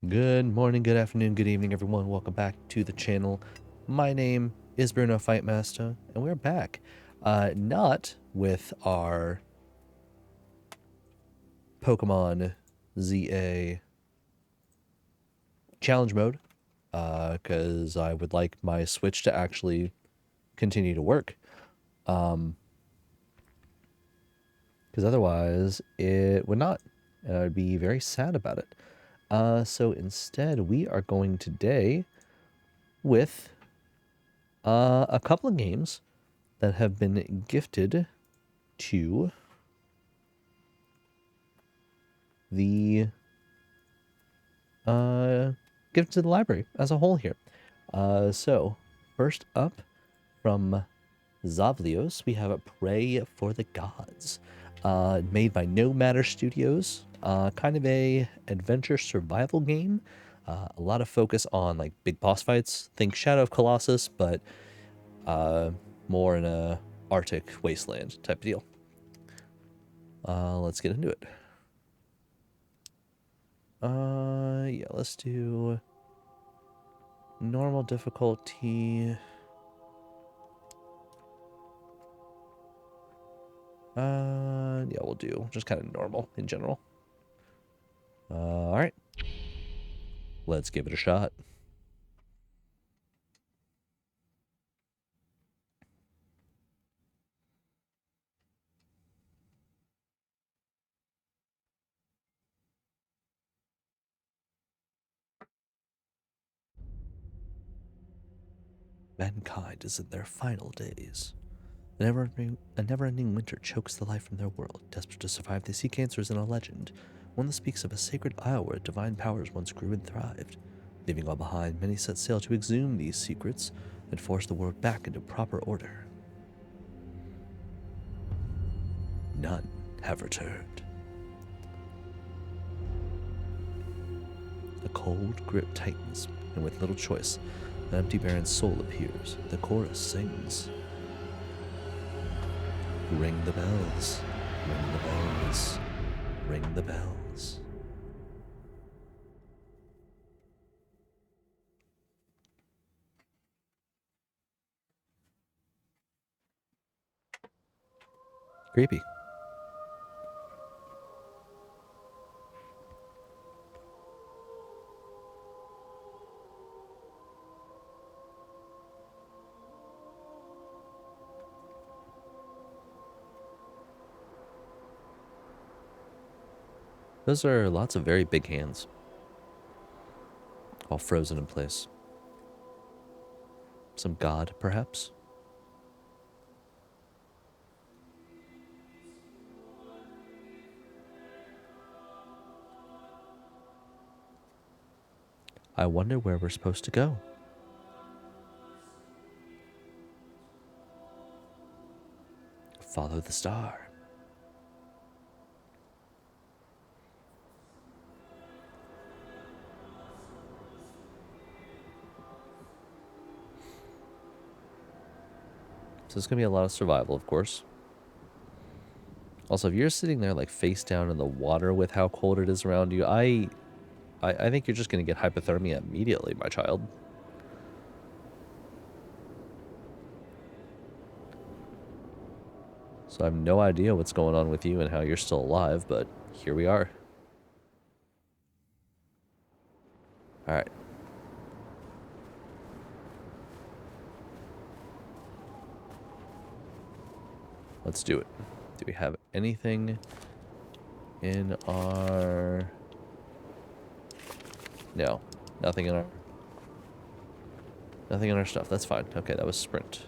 Good morning, good afternoon, good evening, everyone. Welcome back to the channel. My name is Bruno Fightmaster, and we're back. Not with our Pokemon ZA challenge mode, because I would like my Switch to actually continue to work. Because otherwise, it would not. And I would be very sad about it. So instead, we are going today with a couple of games that have been gifted to the gifted to the library as a whole here. So first up from Xavlios, we have a Praey For The Gods, made by No Matter Studios. Kind of a adventure survival game. A lot of focus on like big boss fights. Think Shadow of Colossus, but more in a Arctic wasteland type of deal. Let's get into it. Yeah, let's do normal difficulty. Yeah, we'll do just kind of normal in general. All right. Let's give it a shot. Mankind is in their final days. A never-ending winter chokes the life from their world. Desperate to survive, they seek answers in a legend, one that speaks of a sacred isle where divine powers once grew and thrived. Leaving all behind, many set sail to exhume these secrets and force the world back into proper order. None have returned. The cold grip tightens, and with little choice, an empty baron's soul appears. The chorus sings. Ring the bells, ring the bells, ring the bells. Creepy. Those are lots of very big hands, all frozen in place. Some god, perhaps? I wonder where we're supposed to go. Follow the star. So it's going to be a lot of survival, of course. Also, if you're sitting there like face down in the water with how cold it is around you, I think you're just going to get hypothermia immediately, my child. So I have no idea what's going on with you and how you're still alive, but here we are. All right. Let's do it. Do we have anything in our... No, nothing in our stuff. That's fine. Okay, that was sprint.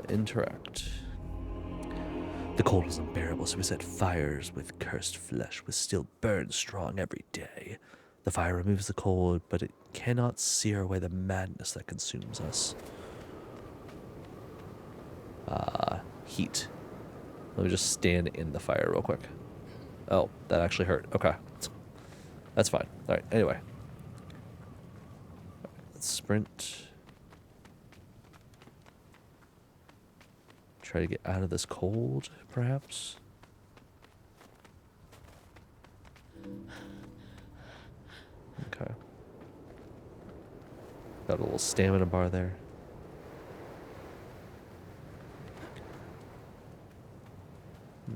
Interact. The cold was unbearable, so we set fires with cursed flesh, which still burns strong every day. The fire removes the cold, but it cannot sear away the madness that consumes us. Heat. Let me just stand in the fire real quick. Oh, that actually hurt. Okay. That's fine. Alright, anyway. Let's sprint. Try to get out of this cold, perhaps. Okay. Got a little stamina bar there.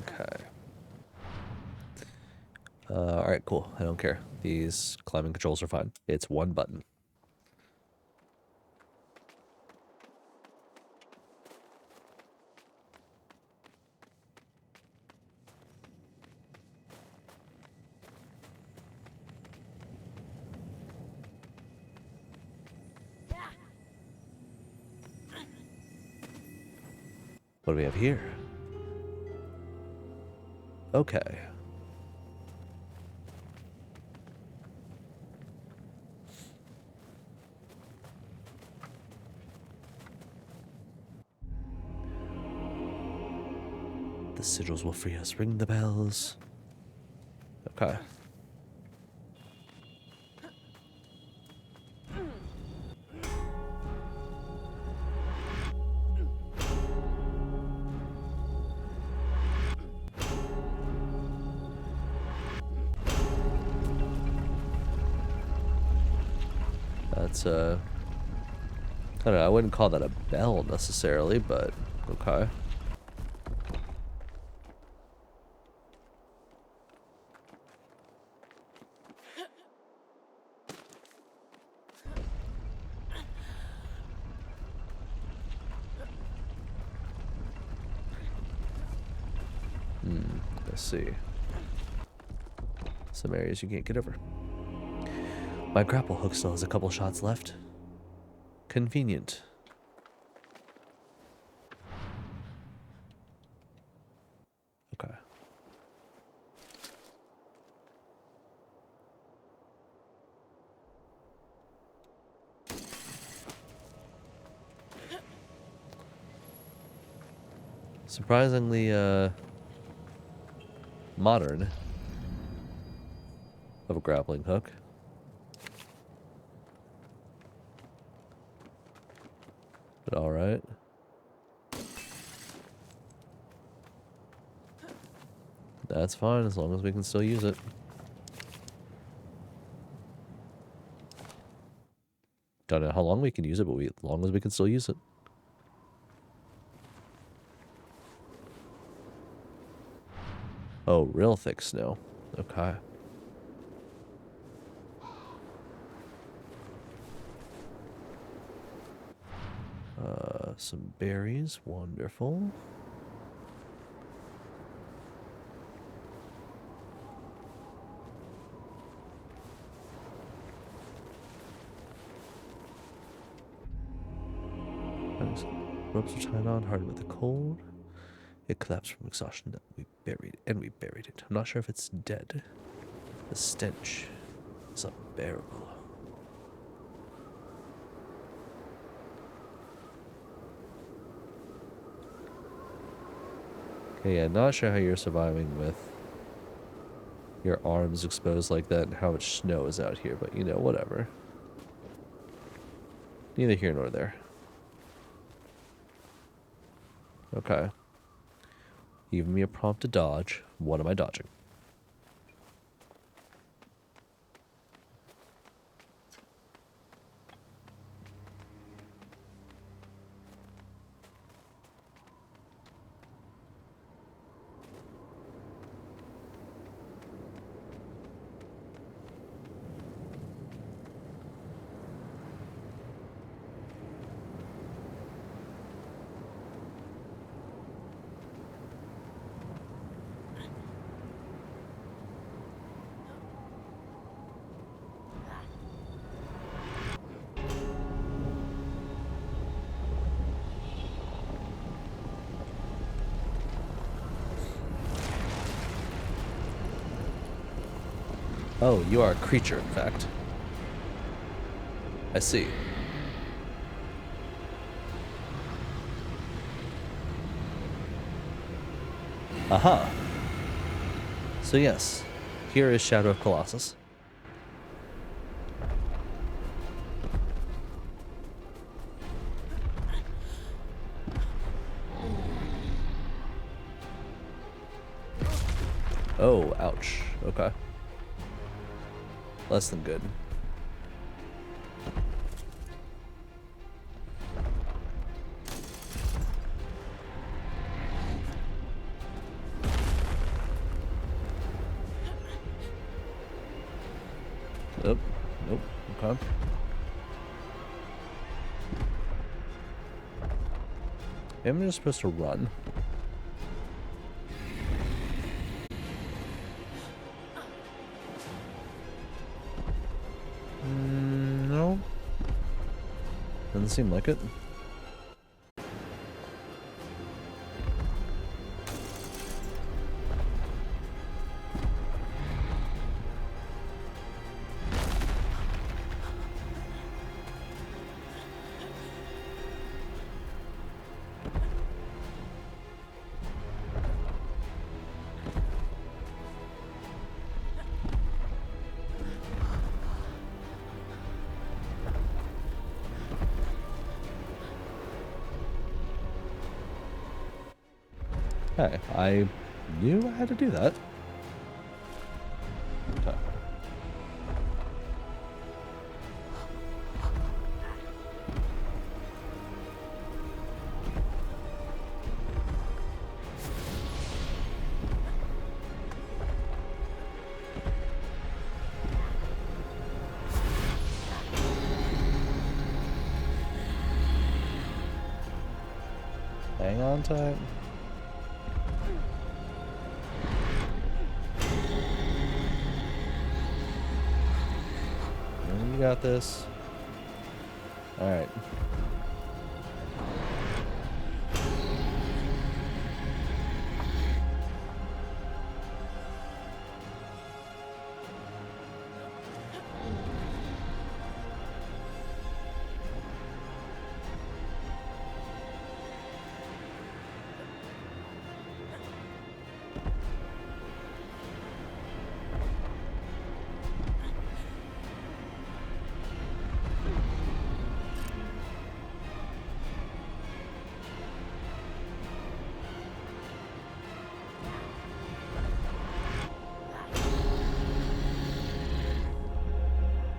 Okay. Alright, cool. I don't care. These climbing controls are fine. It's one button. What do we have here? Okay. The sigils will free us. Ring the bells. Okay. That's, I don't know, I wouldn't call that a bell necessarily, but okay. Let's see. Some areas you can't get over. My grapple hook still has a couple shots left. Convenient. Okay. Surprisingly, modern of a grappling hook. But alright. That's fine as long as we can still use it. Don't know how long we can use it, but as long as we can still use it. Oh, real thick snow. Okay. Some berries. Wonderful. Ropes are tied on, hardened with the cold. It collapsed from exhaustion. We buried it. I'm not sure if it's dead. The stench is unbearable. Okay, yeah, not sure how you're surviving with your arms exposed like that and how much snow is out here, but you know, whatever. Neither here nor there. Okay. Give me a prompt to dodge. What am I dodging? Oh, you are a creature, in fact. I see. Aha. So yes, here is Shadow of Colossus. Oh, ouch. Okay. Less than good. Oh, nope. Okay. I'm just supposed to run. No. Doesn't seem like it. Hey, I knew I had to do that. Okay. Hang on tight. You got this. Alright.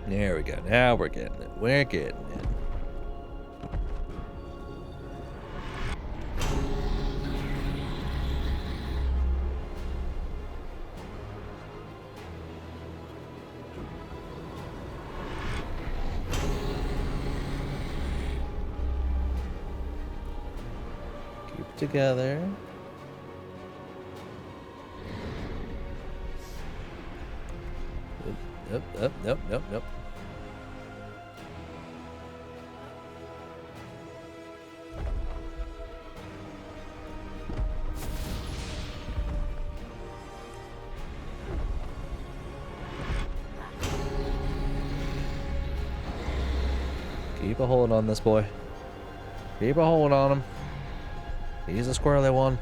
There we go. Now we're getting it. We're getting it. Keep it together. Nope. Keep a hold on this boy. Keep a hold on him. He's a squirrely one.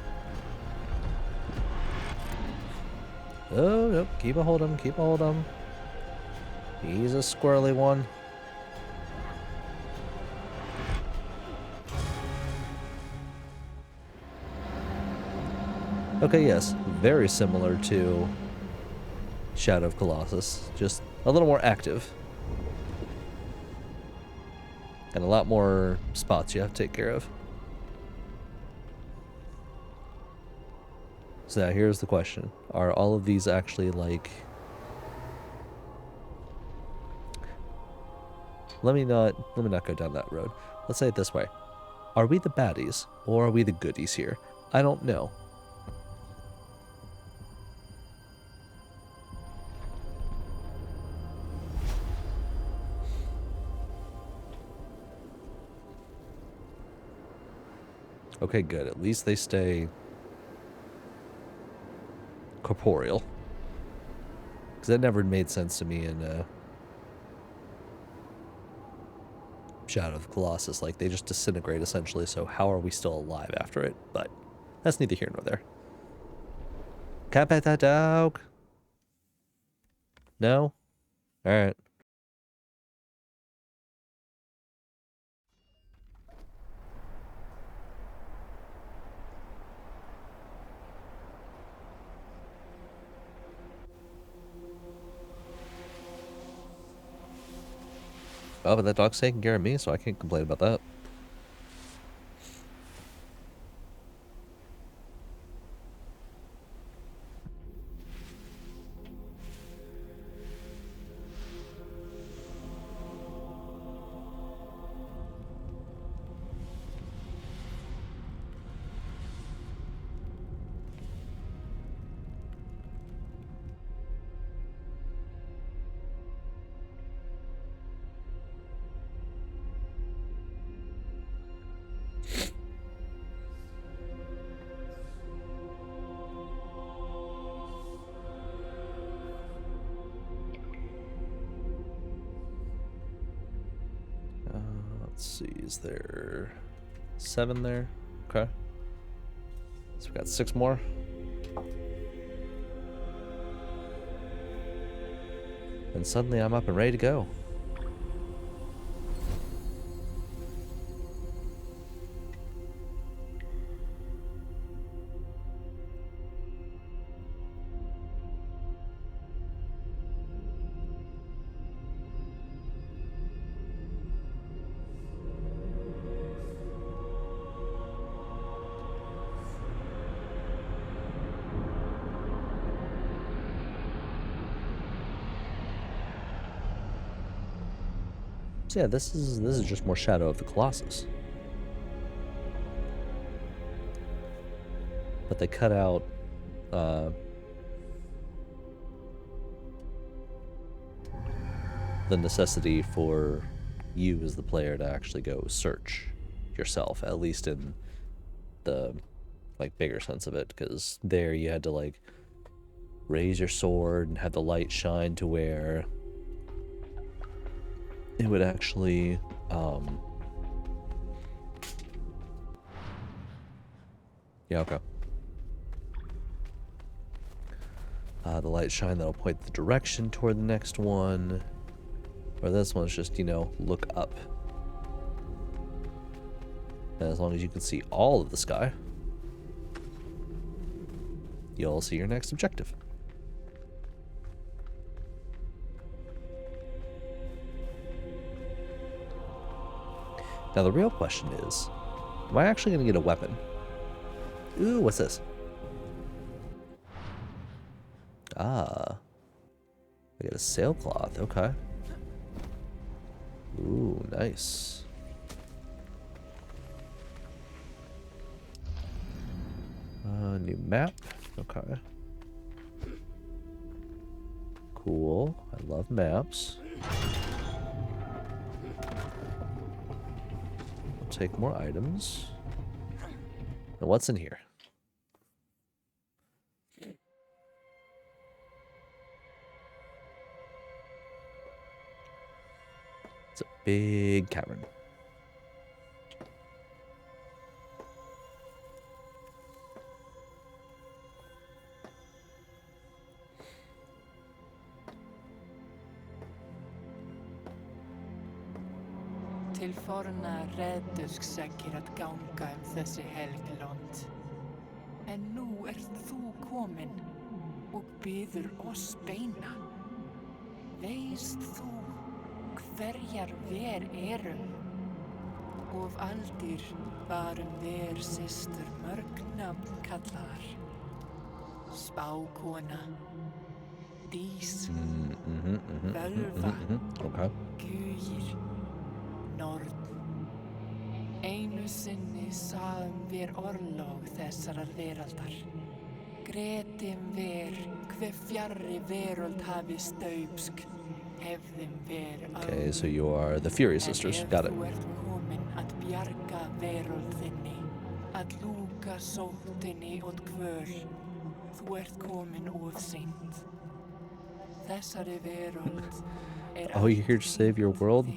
Oh, nope. Keep a hold on him. Keep a hold on him. He's a squirrely one. Okay, yes. Very similar to Shadow of Colossus. Just a little more active. And a lot more spots you have to take care of. So now here's the question. Are all of these actually like... Let me not go down that road. Let's say it this way. Are we the baddies or are we the goodies here? I don't know. Okay, good. At least they stay corporeal. Because that never made sense to me in Shadow of the Colossus. Like, they just disintegrate, essentially, so how are we still alive after it? But that's neither here nor there. Can't pet that dog. No? Alright. Oh, but that dog's taking care of me, so I can't complain about that. Let's see, is there 7 there? Okay. So we got 6 more. And suddenly I'm up and ready to go. So yeah, this is just more Shadow of the Colossus. But they cut out the necessity for you as the player to actually go search yourself, at least in the like bigger sense of it, because there you had to like raise your sword and have the light shine to where it would actually yeah, okay. The light shine that'll point the direction toward the next one. Or this one's just, you know, look up. And as long as you can see all of the sky, you'll see your next objective. Now the real question is, am I actually going to get a weapon? Ooh, what's this? Ah. I get a sailcloth, okay. Ooh, nice. New map, okay. Cool, I love maps. We'll take more items. And what's in here? It's a big cavern. Til forna reðdusk segir að ganga þessi helglond. En nú ert þú komin og biður oss beina. Veist þú hverjar ver erum? Of aldir varum ver systur mörg nafn kallar. Spákona, dís, völva, Okay. kugir, norn. Einu sinni sáum við orlog þessarar veraldar. Gretim ver hve fjarri veröld hafi staupsk. Hefðum ver Okay, so you are the Fury Sisters. Got it. En ef þú ert komin að bjarga veröld þinni, að lúka sóttinni og kvöl, þú ert komin of seint. Þessari veröld Oh, you're here to save your world?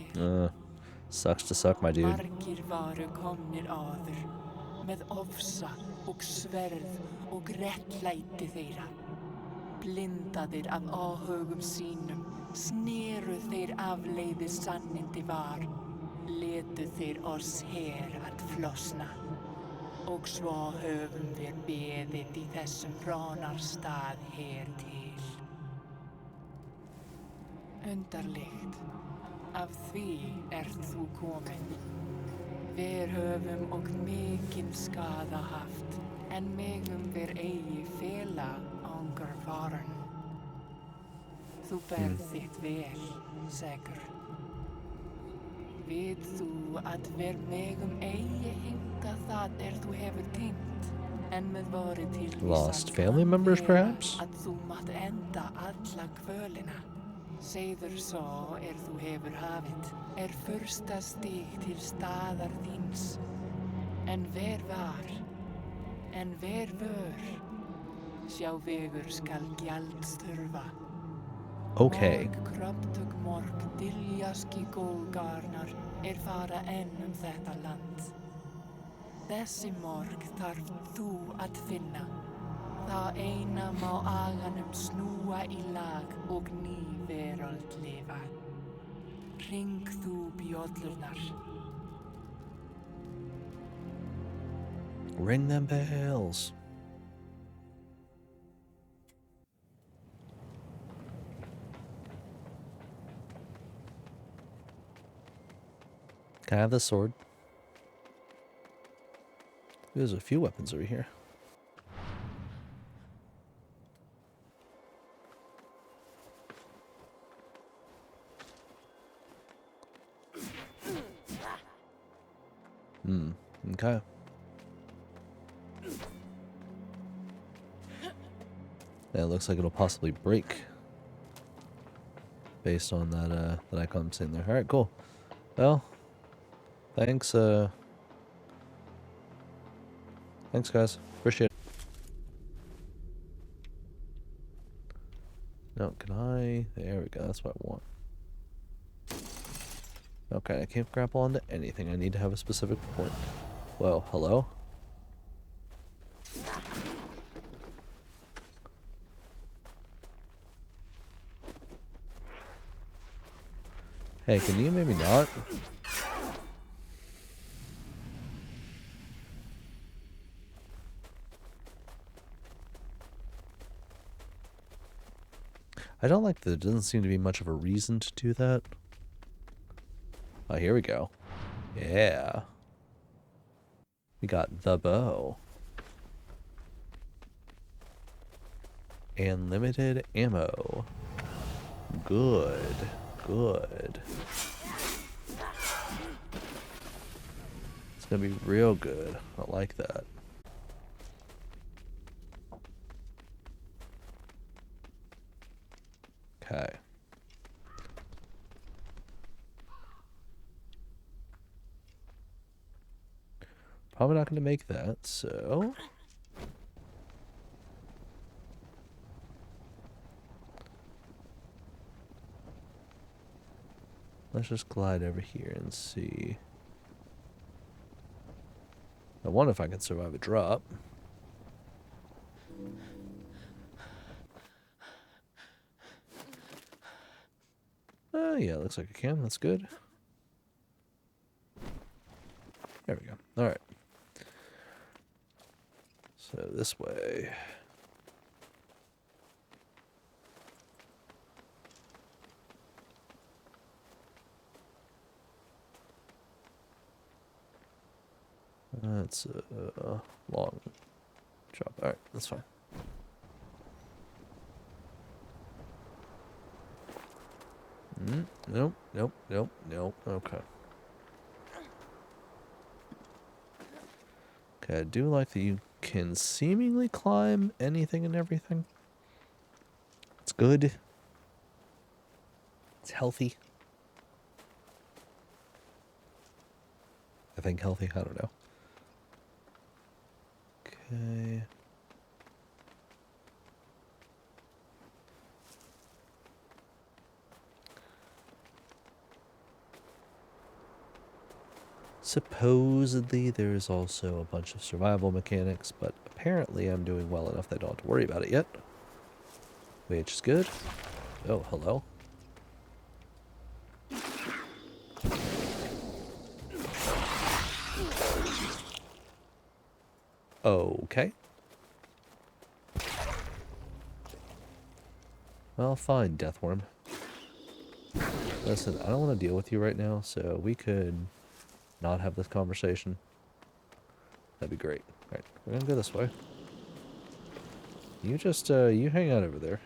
Sucks to suck, my dude. Margir varu komnir áður, með ofsa og sverð og réttlæti þeirra. Blindaðir af áhugum sínum, sneru þeir afleiðis sannindi var, letu þeir oss her að flosna. Og svo höfum við beðið í þessum ránarstað her til. Undarlegt, af því ert þú komin. Við höfum og mikinn skaða haft, en megum við eigi fela ángur varan. Þú berð þitt vel, segur. Veit þú að við megum eigi hinga það þú hefur týnt, en með voru til Lost family members, perhaps? Að þú mátt enda alla kvölina. Segður svo þú hefur hafið, fyrsta stig til staðar þíns. En ver var, en ver vör, sjá vegur skal gjalds þurfa. Okay. Morg kröptug morg diljaski gógarnar fara enn þetta land. Þessi morg þarf þú að finna. Það eina má aganum snúa í lag og ný veröld lifa. Hring þú bjöllurnar. Ring them bells. Can I have this sword? There's a few weapons over here. Okay. Yeah, it looks like it'll possibly break based on that that icon sitting there. Alright, cool. Well, thanks, thanks guys. Appreciate it. No, can I? There we go, that's what I want. Okay, I can't grapple onto anything. I need to have a specific point. Well, hello? Hey, can you maybe not? I don't like that there doesn't seem to be much of a reason to do that. Oh, here we go. Yeah. We got the bow. And limited ammo. Good. Good. It's gonna be real good. I like that. Okay. Probably not going to make that, so... let's just glide over here and see. I wonder if I can survive a drop. Yeah, looks like I can. That's good. There we go. Alright. So this way. That's a long drop. Alright, that's fine. Nope, nope, nope, nope. Okay. Okay, I do like that you can seemingly climb anything and everything. It's good. It's healthy. I think healthy, I don't know. Okay. Supposedly there's also a bunch of survival mechanics, but apparently I'm doing well enough that I don't have to worry about it yet. Which is good. Oh, hello. Okay. Well, fine, Deathworm. Listen, I don't want to deal with you right now, so we could not have this conversation. That'd be great. Alright, we're gonna go this way. You just, you hang out over there.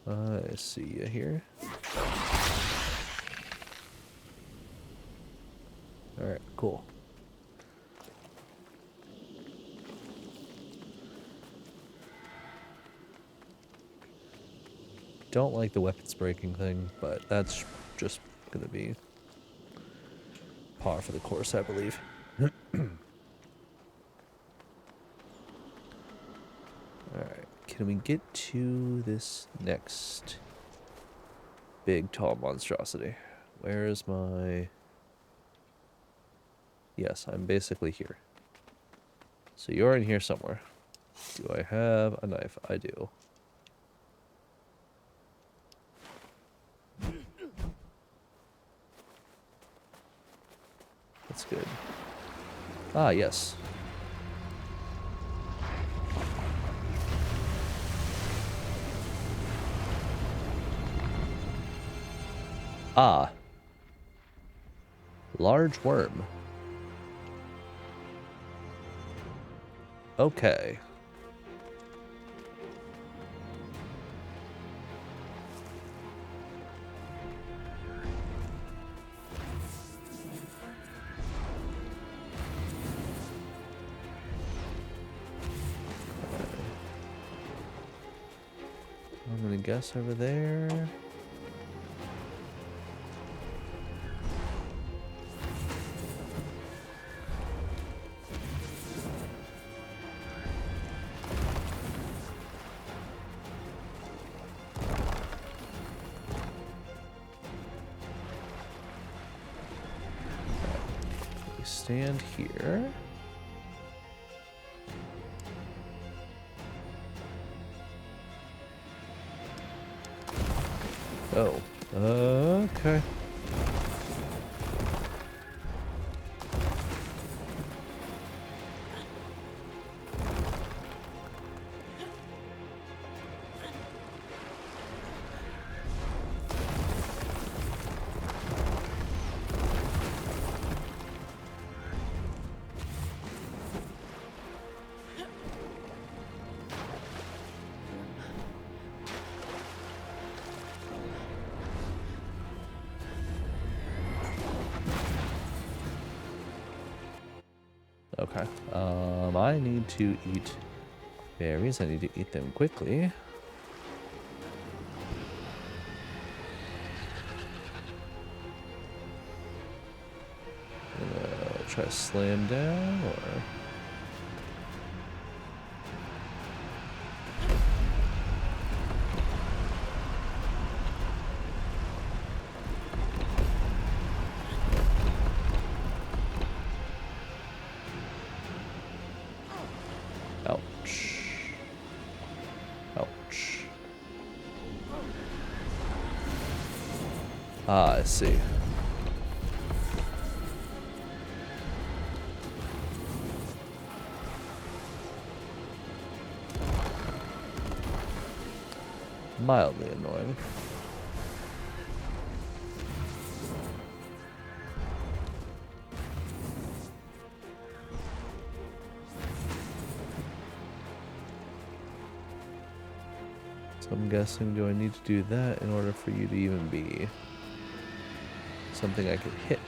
I see you here. Alright, cool. Don't like the weapons breaking thing, but that's just gonna be par for the course, I believe. can we get to this next big, tall monstrosity? Where is my... Yes, I'm basically here. So you're in here somewhere. Do I have a knife? I do. That's good. Ah, yes. Ah. Large worm. Okay. I'm gonna guess over there. We stand here. Oh, okay. Okay. I need to eat berries. I need to eat them quickly. Try to slam down, or... Ouch. Ouch. Ah, I see. Mildly annoying. So I'm guessing, do I need to do that in order for you to even be something I could hit?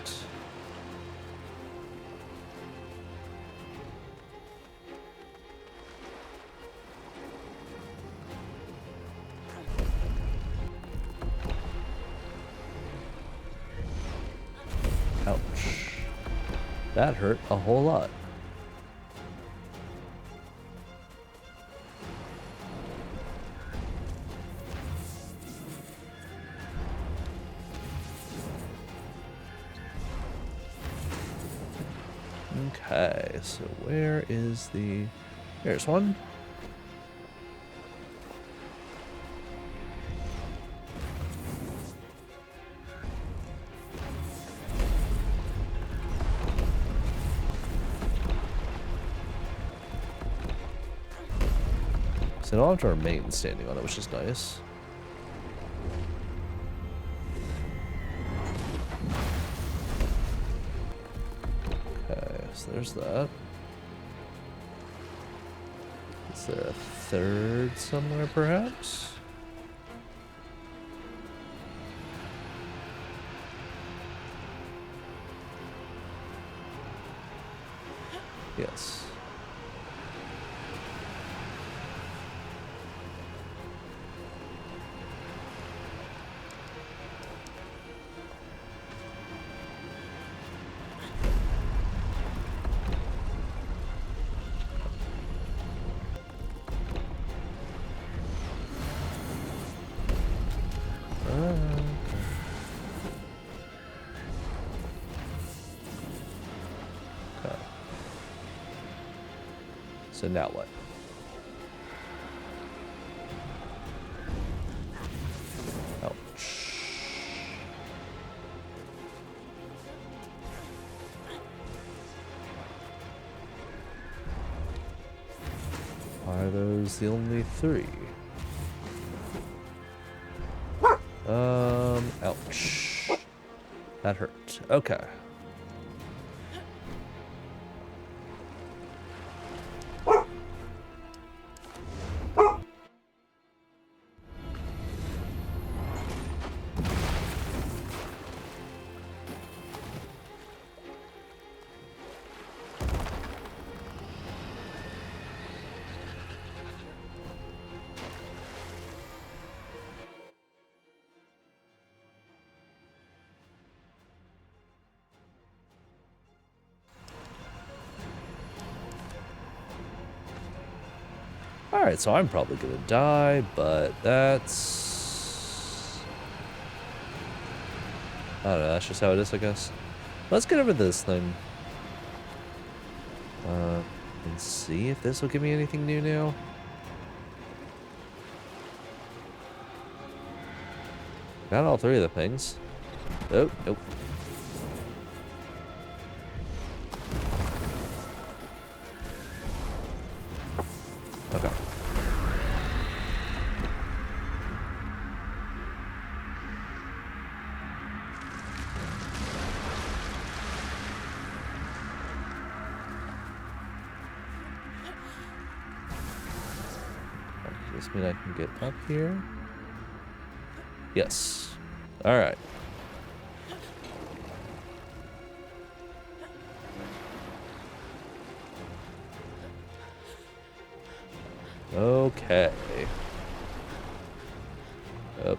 Ouch. That hurt a whole lot. Okay, so where is the... There's one. So I don't have to remain standing on it, which is nice. Okay, so there's that. Is there a third somewhere, perhaps? Yes. So now what? Ouch. Are those the only 3? Ouch. That hurt. Okay. Alright, so I'm probably gonna die, but that's... I don't know, that's just how it is, I guess. Let's get over this thing. And see if this will give me anything new now. Got all 3 of the things. Oh, nope. Okay. Does this mean I can get up here? Yes. Alright. Okay. Oh,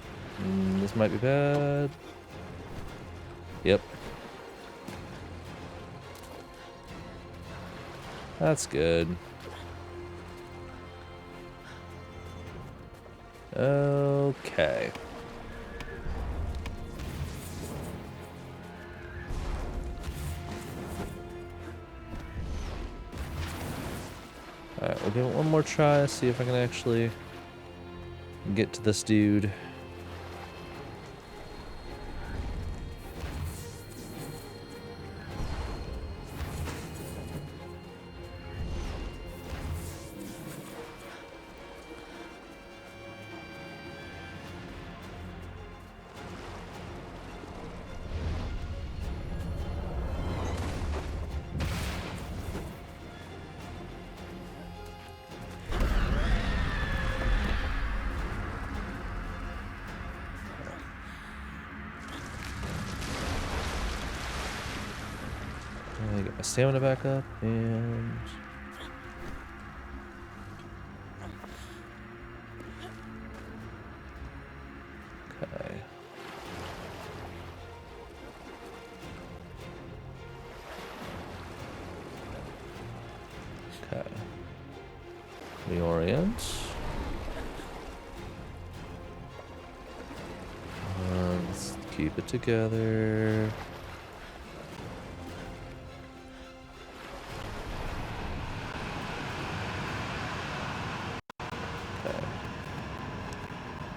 this might be bad. Yep. That's good. Okay. Alright, we'll give it one more try, see if I can actually get to this dude. Get my stamina back up, and... Okay. Okay. Reorient. Let's keep it together.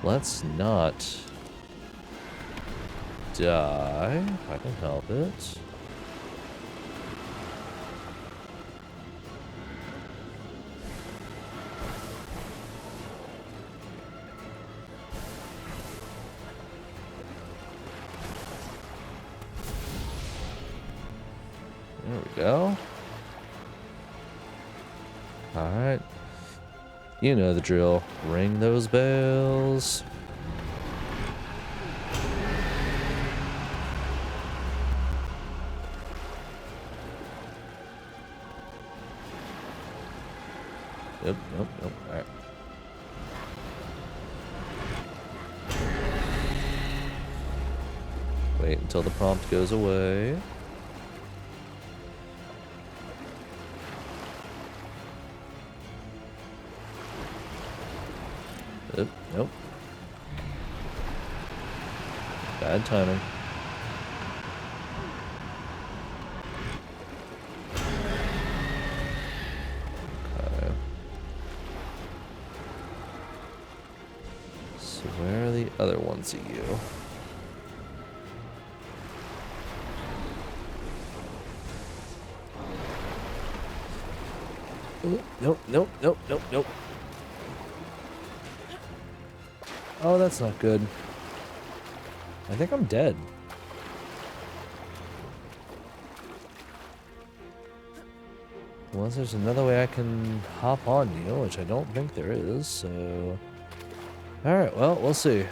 Let's not die, if I can help it. There we go. Alright. You know the drill. Ring those bells. Yep, nope, nope. Alright. Wait until the prompt goes away. Nope, nope. Bad timing. Okay. other ones of you. Ooh, nope, nope, nope, nope, nope. Oh, that's not good. I think I'm dead. Unless there's another way I can hop on you, which I don't think there is, so... Alright, well, we'll see.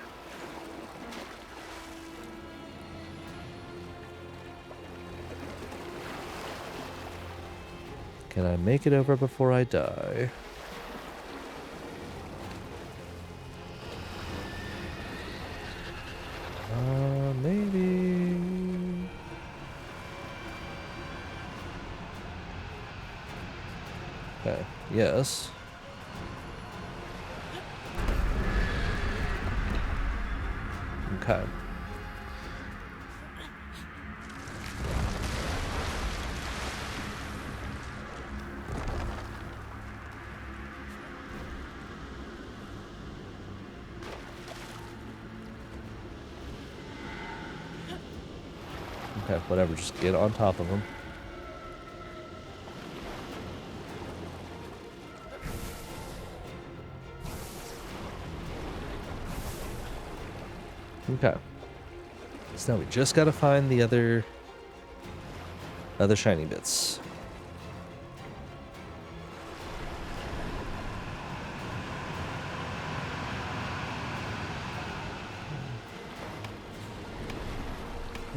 Can I make it over before I die? Maybe... Okay, yes. Okay. Okay, whatever, just get on top of him. Okay. So now we just gotta find the other shiny bits.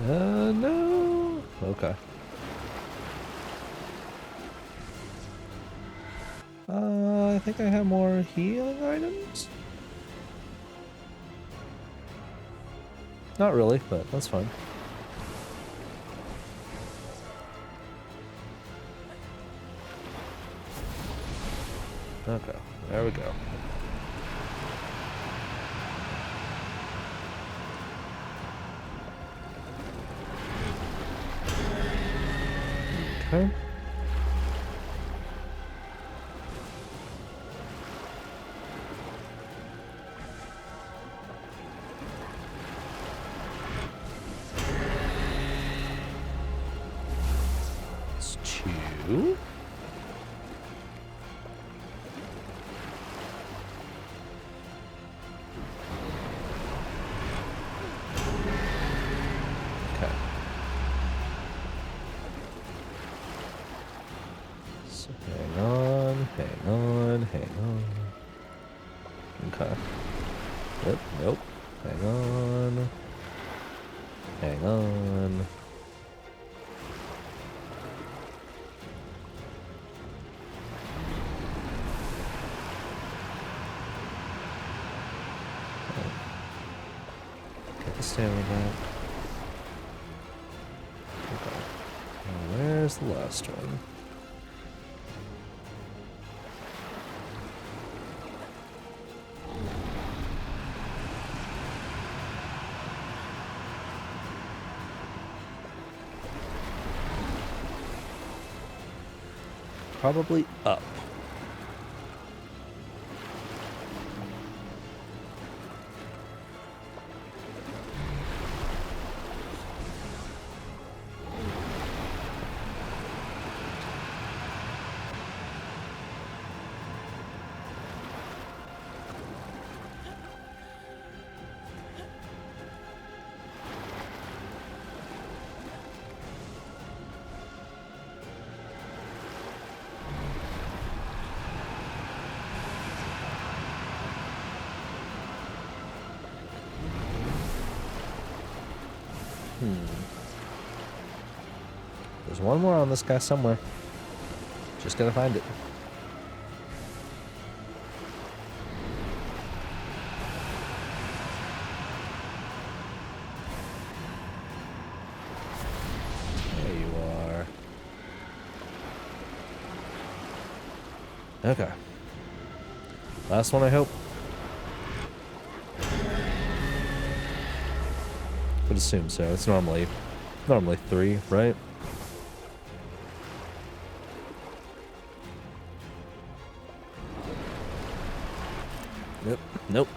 No. Okay. I think I have more healing items. Not really, but that's fine. Okay, there we go. Okay. It's 2. Hang on. Okay. Yep, nope. Hang on. Hang on. Get the stamina back. Okay. Now where's the last one? Probably up. There's one more on this guy somewhere. Just gotta find it. There you are. Okay. Last one, I hope. Would assume so. It's normally 3, right? Yep. Nope.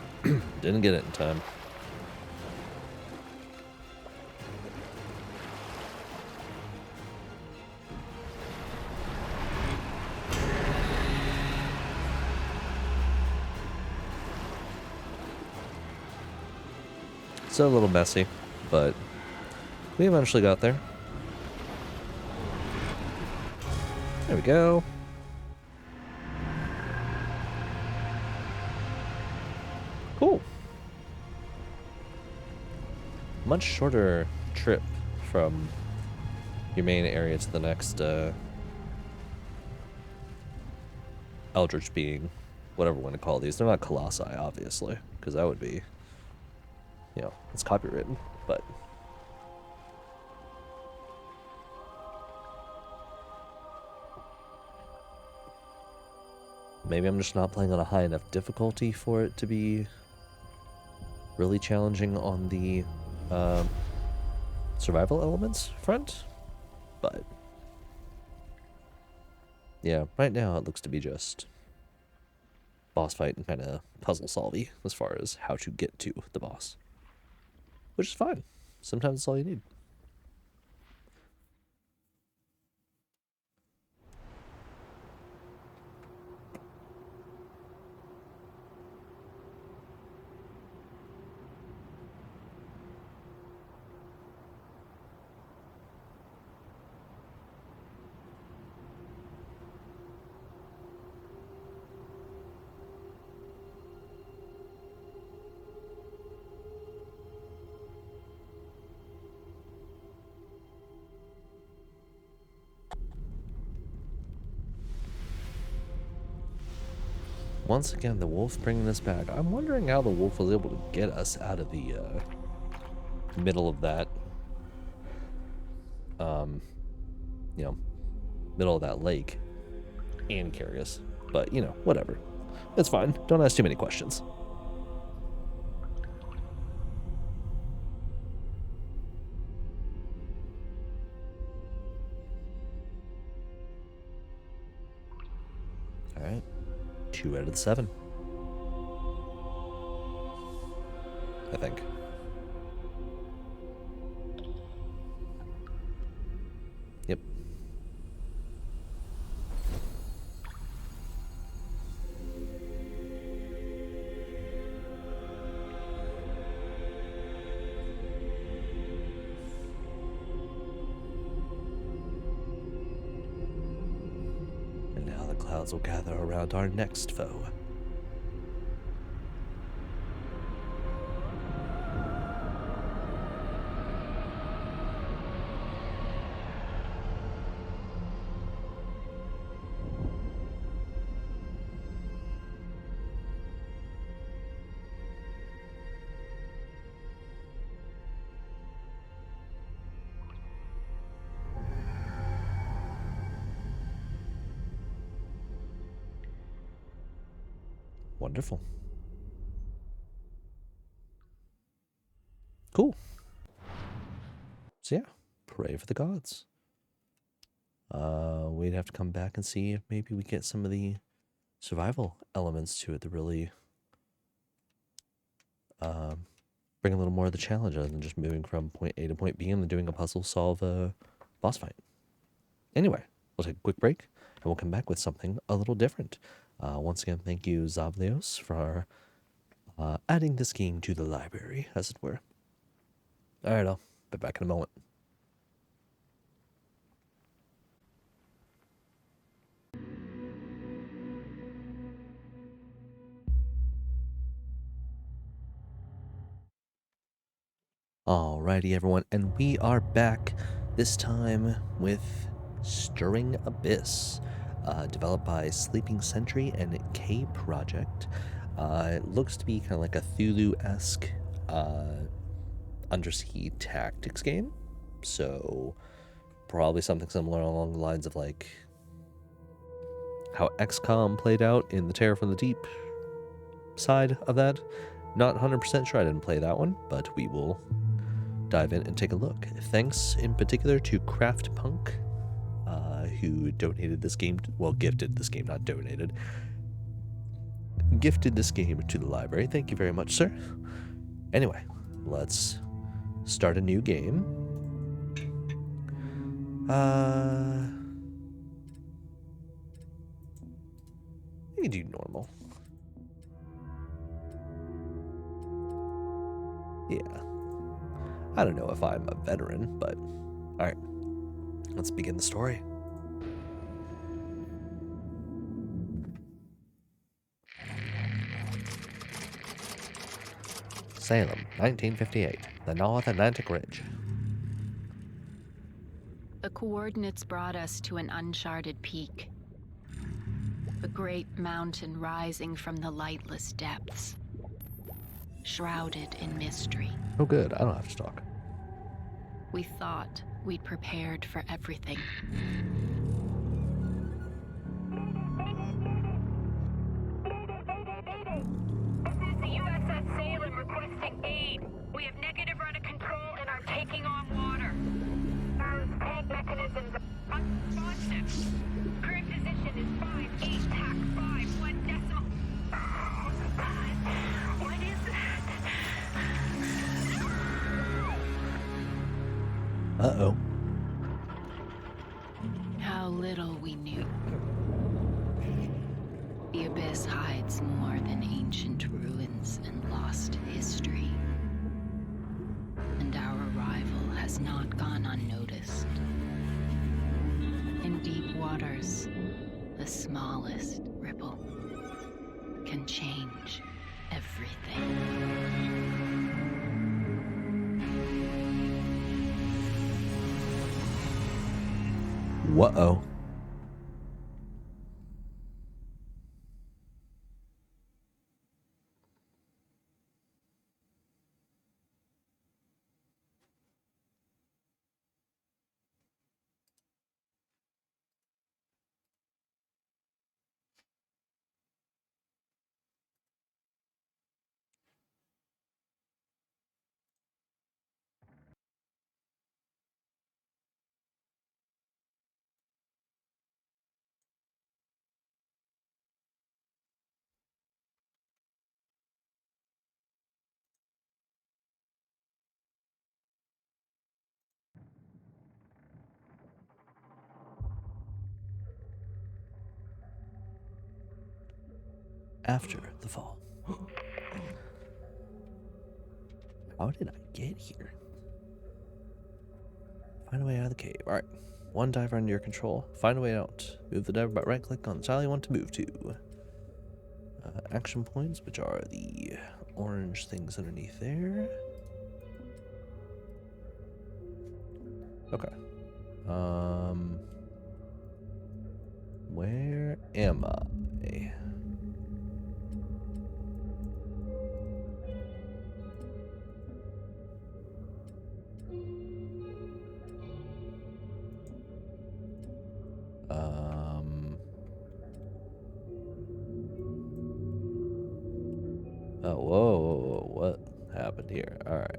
Didn't get it in time. Still a little messy, but we eventually got there. There we go. Cool. Much shorter trip from your main area to the next Eldritch being, whatever we want to call these. They're not Colossi, obviously, because that would be, you know, it's copywritten, but maybe I'm just not playing on a high enough difficulty for it to be really challenging on the survival elements front, but yeah, right now it looks to be just boss fight and kind of puzzle solvey as far as how to get to the boss, which is fine. Sometimes it's all you need. Once again, the wolf bringing us back. I'm wondering how the wolf was able to get us out of the middle of that, you know, middle of that lake and carry us. But, you know, whatever. It's fine. Don't ask too many questions. All right. 2 out of 7. I think. Yep. And now the clouds will gather around our next foe. Wonderful. Cool. So yeah, Praey for the Gods. We'd have to come back and see if maybe we get some of the survival elements to it to really bring a little more of the challenge other than just moving from point A to point B and then doing a puzzle solve boss fight. Anyway, we'll take a quick break and we'll come back with something a little different. Once again, thank you, Xavlios, for adding this game to the library, as it were. All right, I'll be back in a moment. Alrighty, everyone, and we are back, this time with Stirring Abyss, developed by Sleeping Sentry and K-Project. It looks to be kind of like a Cthulhu-esque undersea tactics game, so probably something similar along the lines of like how XCOM played out in the Terror from the Deep side of that. Not 100% sure, I didn't play that one, but we will dive in and take a look. Thanks in particular to Kraft Punk, who donated this game, well, gifted this game, not donated. Gifted this game to the library. Thank you very much, sir. Anyway, let's start a new game. You can do normal. Yeah. I don't know if I'm a veteran, but alright. Let's begin the story. Salem, 1958, the North Atlantic Ridge. The coordinates brought us to an uncharted peak. A great mountain rising from the lightless depths, shrouded in mystery. Oh good, I don't have to talk. We thought we'd prepared for everything. This is the USS Salem requesting aid. We have negative rudder control and are taking on water. Our tank mechanisms are unresponsive. Current position is 5-8 tack 5 1 decimal. Oh, God. What is that? Uh-oh. How little we knew. The abyss hides more than ancient ruins and lost history. And our arrival has not gone unnoticed. In deep waters, the smallest ripple can change everything. Whoa. After the fall. How did I get here? Find a way out of the cave. Alright. One diver under your control. Find a way out. Move the diver by right-click on the tile you want to move to. Action points, which are the orange things underneath there. Okay. Where am I? Oh, whoa, what happened here? Alright.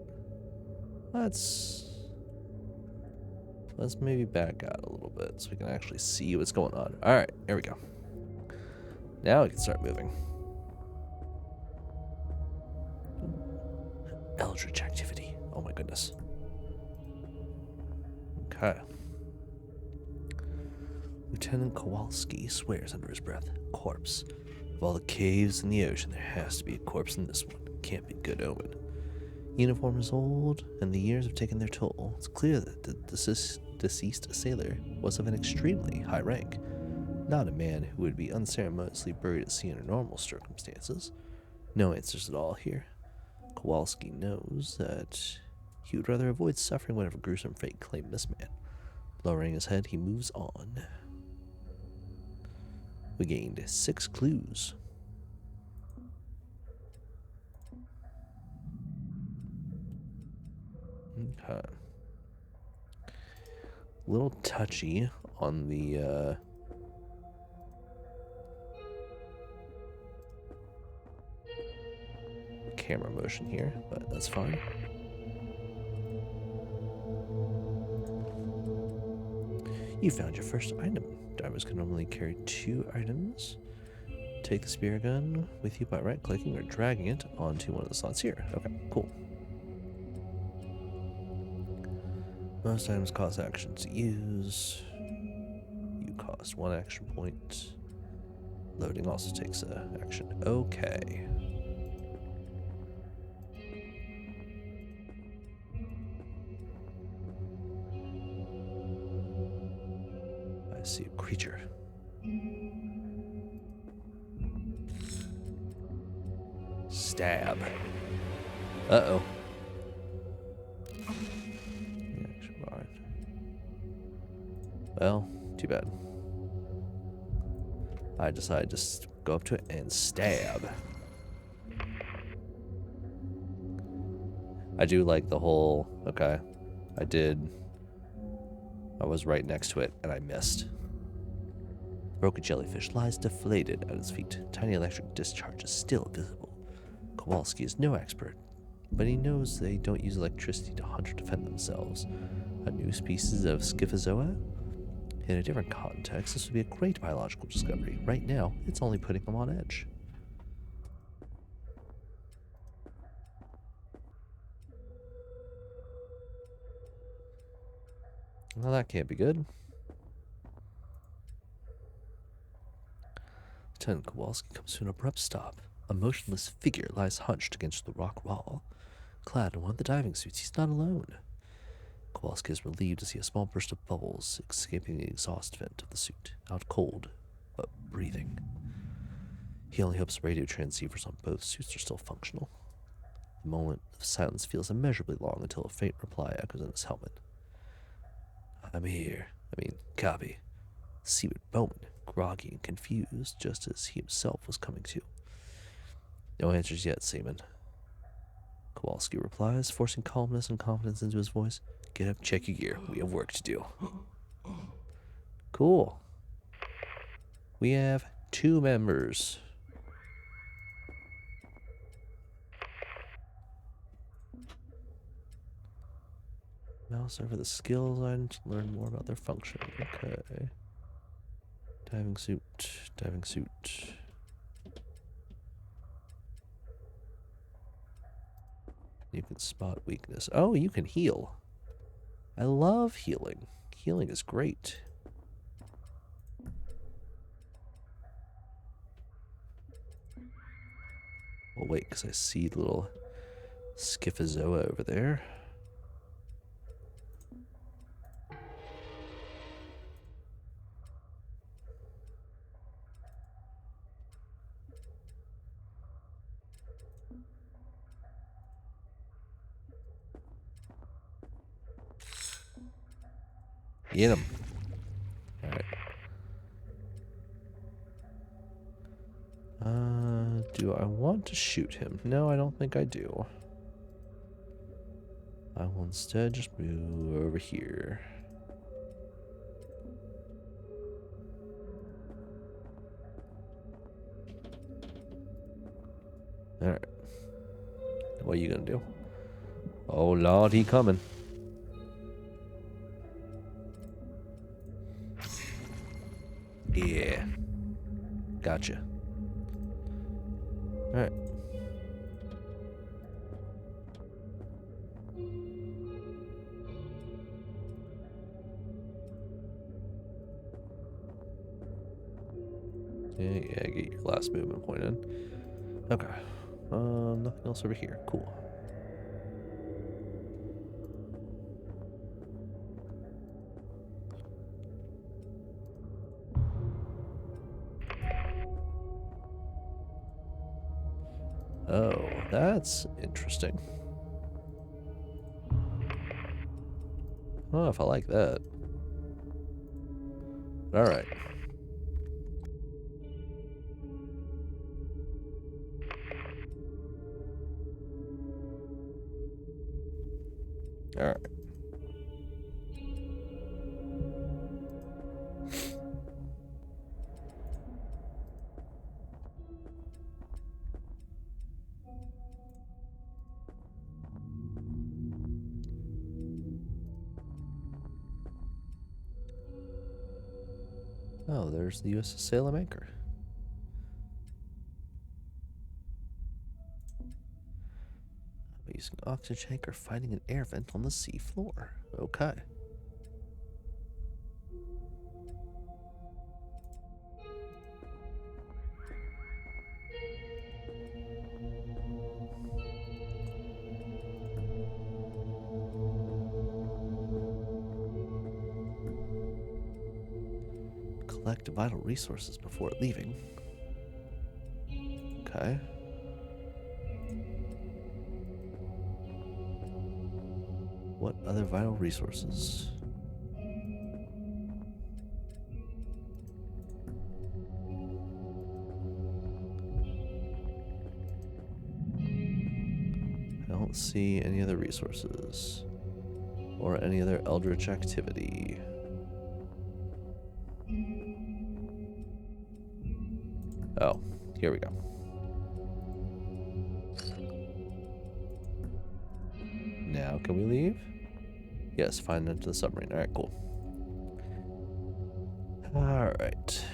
Let's maybe back out a little bit so we can actually see what's going on. Alright, here we go. Now we can start moving. Eldritch activity. Oh my goodness. Okay. Lieutenant Kowalski swears under his breath. Corpse. Of all the caves in the ocean, there has to be a corpse in this one. Can't be a good omen. Uniform is old, and the years have taken their toll. It's clear that the deceased sailor was of an extremely high rank. Not a man who would be unceremoniously buried at sea under normal circumstances. No answers at all here. Kowalski knows that he would rather avoid suffering whatever gruesome fate claimed this man. Lowering his head, he moves on. We gained 6 clues. Okay. A little touchy on the camera motion here, but that's fine. You found your first item. Divers can normally carry 2 items. Take the spear gun with you by right-clicking or dragging it onto one of the slots here. Okay, cool. Most items cost action to use. You cost 1 action point. Loading also takes an action. Okay. I see a creature. Stab. Uh-oh. Reaction bar. Well, too bad. I decided to just go up to it and stab. I do like the whole, okay, I was right next to it and I missed. The broken jellyfish lies deflated at its feet. Tiny electric discharge is still visible. Kowalski is no expert, but he knows they don't use electricity to hunt or defend themselves. A new species of Scyphozoa? In a different context, this would be a great biological discovery. Right now, it's only putting them on edge. Well, that can't be good. Lieutenant Kowalski comes to an abrupt stop. A motionless figure lies hunched against the rock wall. Clad in one of the diving suits, he's not alone. Kowalski is relieved to see a small burst of bubbles escaping the exhaust vent of the suit, out cold, but breathing. He only hopes radio transceivers on both suits are still functional. The moment of silence feels immeasurably long until a faint reply echoes in his helmet. I'm here. Copy. Seaman Bowman, groggy and confused, just as he himself was coming to. No answers yet, Seaman. Kowalski replies, forcing calmness and confidence into his voice. Get up, check your gear. We have work to do. Cool. We have 2 members. Mouse over the skills item to learn more about their function. Okay. Diving suit. Diving suit. You can spot weakness. Oh, you can heal. I love healing. Healing is great. Well, wait, because I see the little Scyphozoa over there. Get him. Alright. Do I want to shoot him? No, I don't think I do. I will instead just move over here. Alright. What are you gonna do? Oh Lord, he coming. Yeah. Gotcha. Alright. Yeah, get your last movement point in. Okay. Nothing else over here. Cool. Oh, that's interesting. I don't know if I like that. Alright. Alright. Oh, there's the USS Salem anchor. Using an oxygen tank or finding an air vent on the sea floor. Okay. collect vital resources before leaving. Okay. What other vital resources? I don't see any other resources or any other eldritch activity. Oh, here we go. Now can we leave? Yes, find into the submarine. Alright, cool. Alright.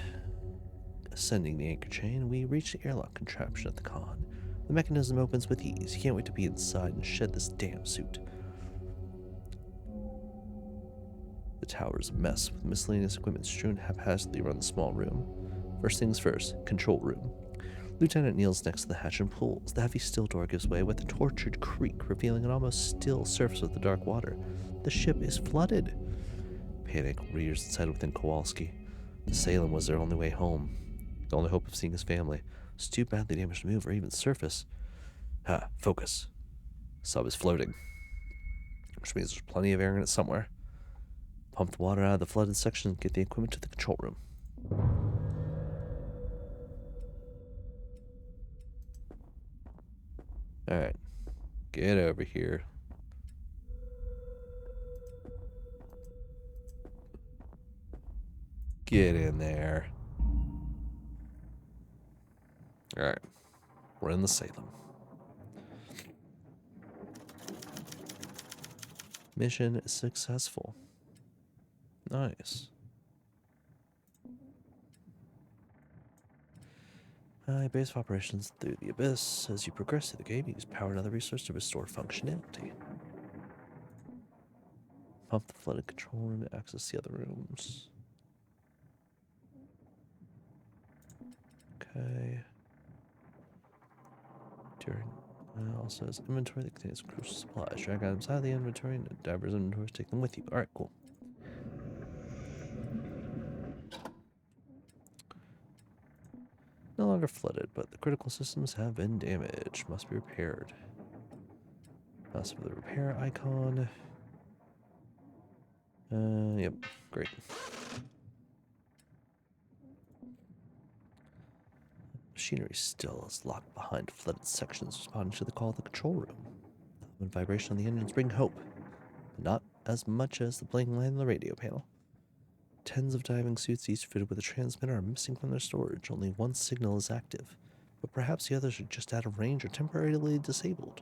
Ascending the anchor chain, we reach the airlock contraption at the con. The mechanism opens with ease. You can't wait to be inside and shed this damn suit. The tower's a mess, with miscellaneous equipment strewn haphazardly around the small room. First things first, control room. Lieutenant kneels next to the hatch and pulls. The heavy steel door gives way with a tortured creak, revealing an almost still surface of the dark water. The ship is flooded. Panic rears its head within Kowalski. The Salem was their only way home. The only hope of seeing his family. It was too badly damaged to move or even surface. Focus. Sub is floating, which means there's plenty of air in it somewhere. Pump the water out of the flooded section and get the equipment to the control room. Alright. Get over here. Get in there. Alright. We're in the Salem. Mission successful. Nice. Base of operations through the abyss. As you progress through the game, you use power and other resources to restore functionality. Pump the flooded control room to access the other rooms. Okay. During also has inventory that contains crucial supplies. Drag items out of the inventory and divers inventories, take them with you. Alright, cool. No longer flooded, but the critical systems have been damaged. Must be repaired. Mouse for the repair icon. Yep, great. Machinery still is locked behind flooded sections, responding to the call of the control room. When vibration on the engines bring hope, but not as much as the blinking light on the radio panel. Tens of diving suits, each fitted with a transmitter, are missing from their storage. Only one signal is active, but perhaps the others are just out of range or temporarily disabled.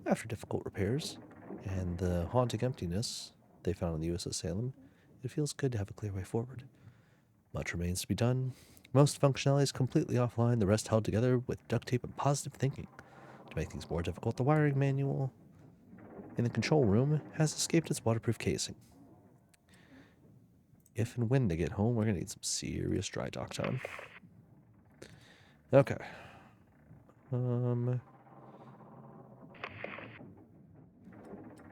After difficult repairs and the haunting emptiness they found on the USS Salem, it feels good to have a clear way forward. Much remains to be done. Most functionality is completely offline, the rest held together with duct tape and positive thinking. To make things more difficult, the wiring manual in the control room has escaped its waterproof casing. If and when they get home, we're going to need some serious dry dock time. Okay.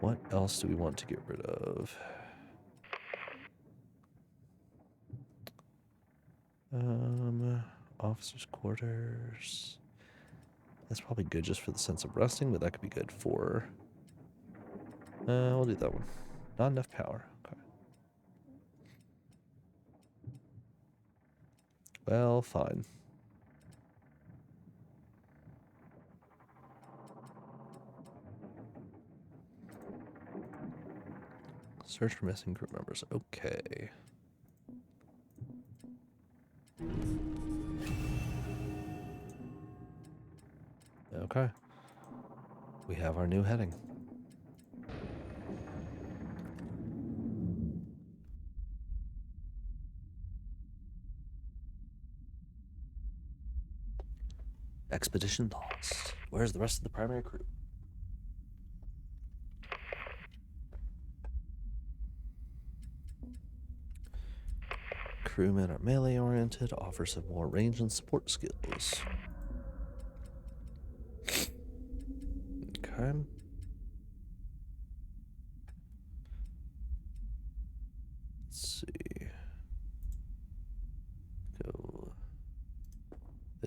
What else do we want to get rid of? Officers' quarters. That's probably good just for the sense of resting, but that could be good for... we'll do that one. Not enough power. Okay. Well, fine. Search for missing crew members. Okay. Okay. We have our new heading. Expedition lost. Where's the rest of the primary crew? Crewmen are melee-oriented, offer some more range and support skills. Okay. Let's see.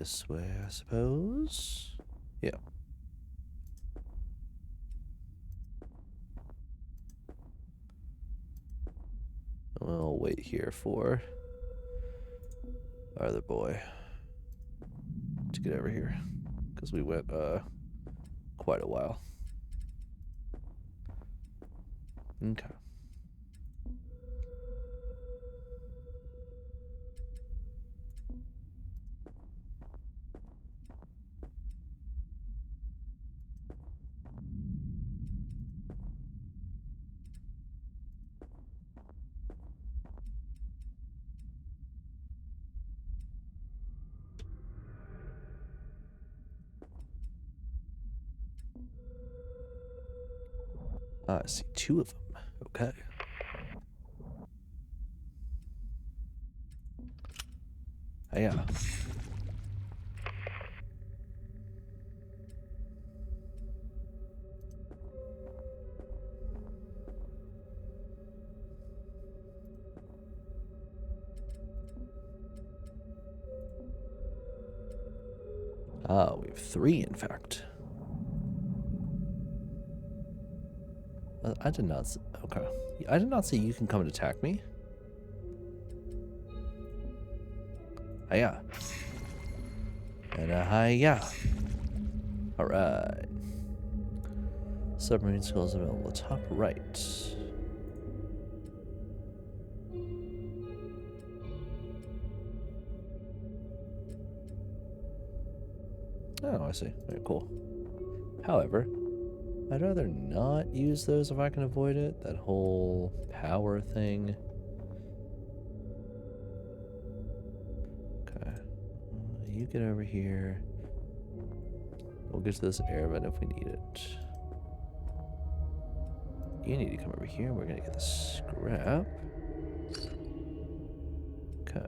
this way, I suppose. Yeah. We'll wait here for our other boy to get over here, because we went quite a while. Okay. I see two of them. Okay. Yeah. Ah, we have three, in fact. I did not see, okay. I did not see you can come and attack me. Hiya. And hiya. Alright. Submarine skills available. Top right. Oh, I see. Very cool. However, I'd rather not use those if I can avoid it. That whole power thing. Okay. You get over here. We'll get to this air vent if we need it. You need to come over here. We're going to get the scrap. Okay.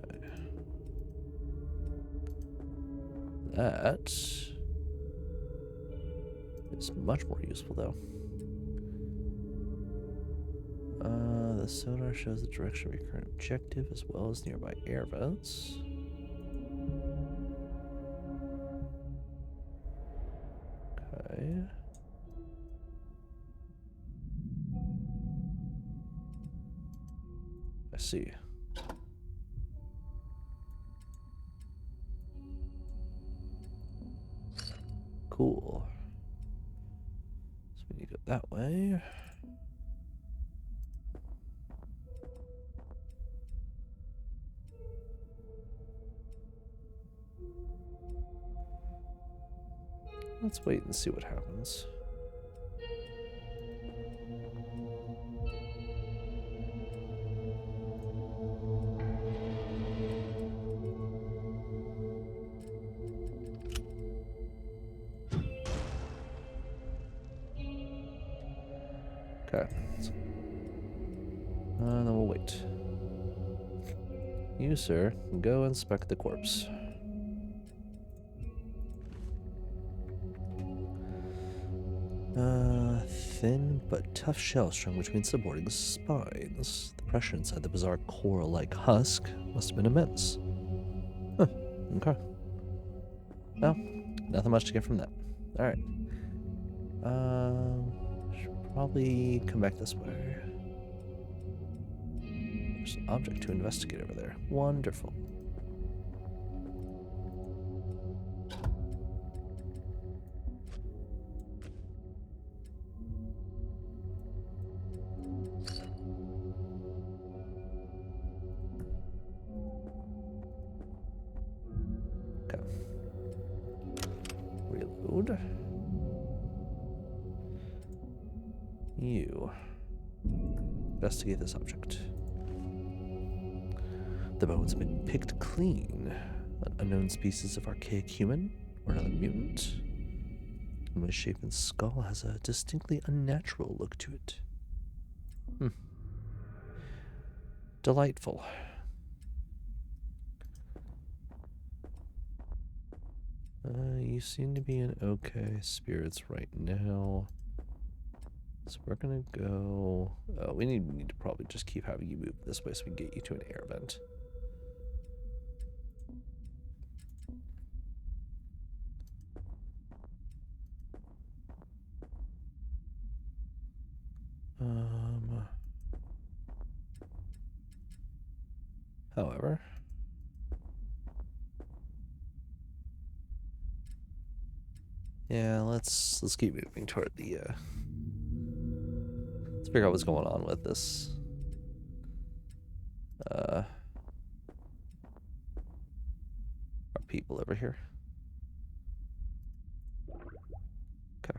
That is much more useful, though. The sonar shows the direction of your current objective as well as nearby air vents. Okay. I see. Cool. So we need to go that way. Let's wait and see what happens. Okay. Then we'll wait. You, sir, go inspect the corpse. Thin but tough shell strung between supporting spines. The pressure inside the bizarre coral-like husk must have been immense. Huh. Okay. Well, nothing much to get from that. Alright. Should probably come back this way. There's an object to investigate over there. Wonderful. Okay. Reload. You investigate this object. The bones have been picked clean. An unknown species of archaic human or another mutant. The misshapen skull has a distinctly unnatural look to it. Delightful. You seem to be in okay spirits right now. So we're gonna go... Oh, we need to probably just keep having you move this way so we can get you to an air vent. However, yeah, let's keep moving toward the let's figure out what's going on with this our people over here. Okay.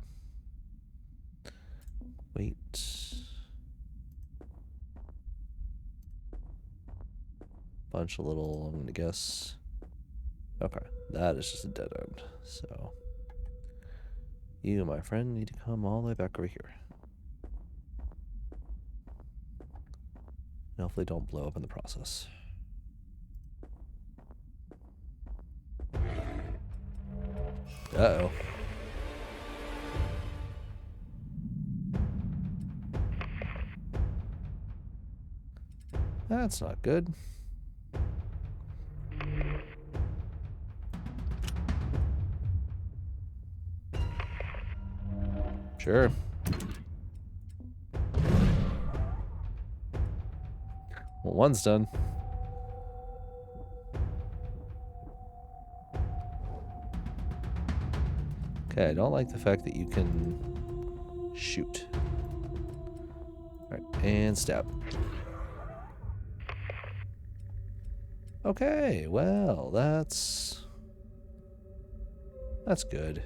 Wait. Bunch of little, I'm gonna guess. Okay, that is just a dead end. So you, my friend, need to come all the way back over here. And hopefully don't blow up in the process. Uh-oh. That's not good. Sure. Well, one's done. Okay, I don't like the fact that you can shoot. Alright, and stab. Okay, well, that's good.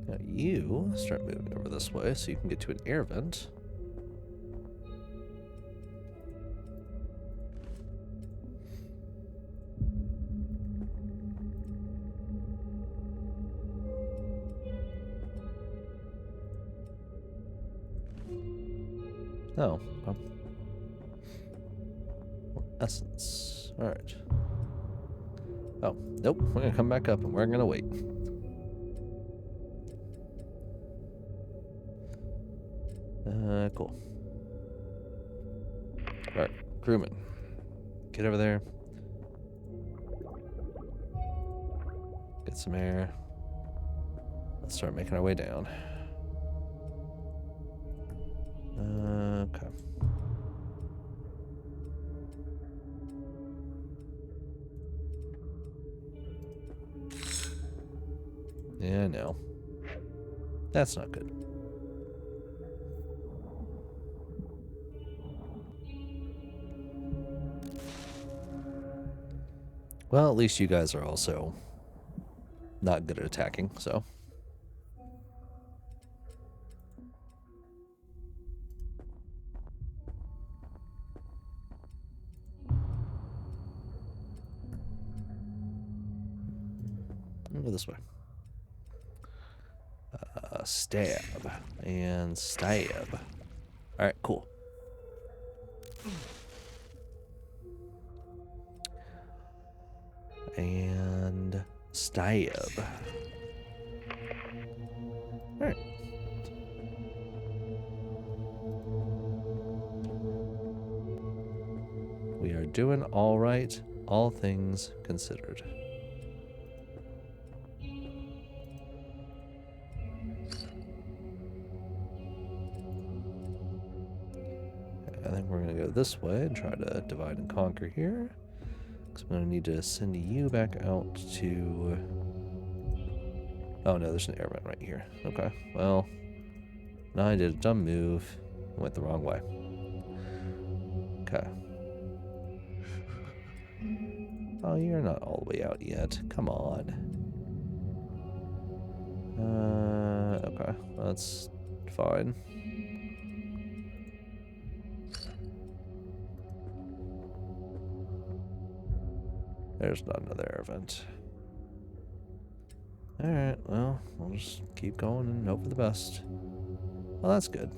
Now you start moving over this way so you can get to an air vent. Oh, well. Essence. Alright. Oh, nope. We're gonna come back up and we're gonna wait. Cool. Alright, crewman. Get over there. Get some air. Let's start making our way down. Okay. Yeah, no. That's not good. Well, at least you guys are also not good at attacking, so. Go this way. Stab and stab. Alright, cool. And stab. Alright. We are doing alright, all things considered. I think we're going to go this way and try to divide and conquer here. Because I'm going to need to send you back out to... Oh no, there's an air vent right here. Okay, well, now I did a dumb move. Went the wrong way. Okay. Oh, you're not all the way out yet. Come on. Okay, that's fine. There's not another air vent. Alright, well, we'll just keep going and hope for the best. Well, that's good.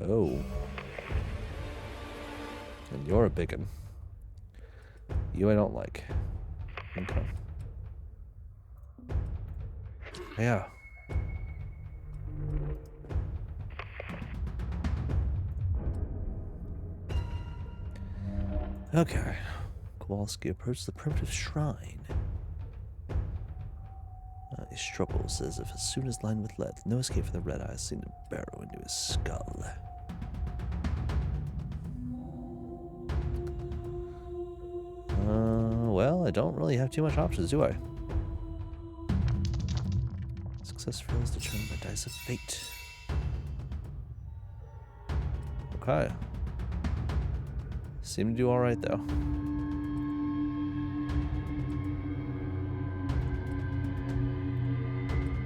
Oh. And you're a biggin. You I don't like. Okay. Yeah. Okay. Kowalski approached the primitive shrine. He struggles as if as soon as lined with lead, no escape from the red eyes seemed to burrow into his skull. Well, I don't really have too much options, do I? Success fails determined by dice of fate. Okay. Seem to do alright, though.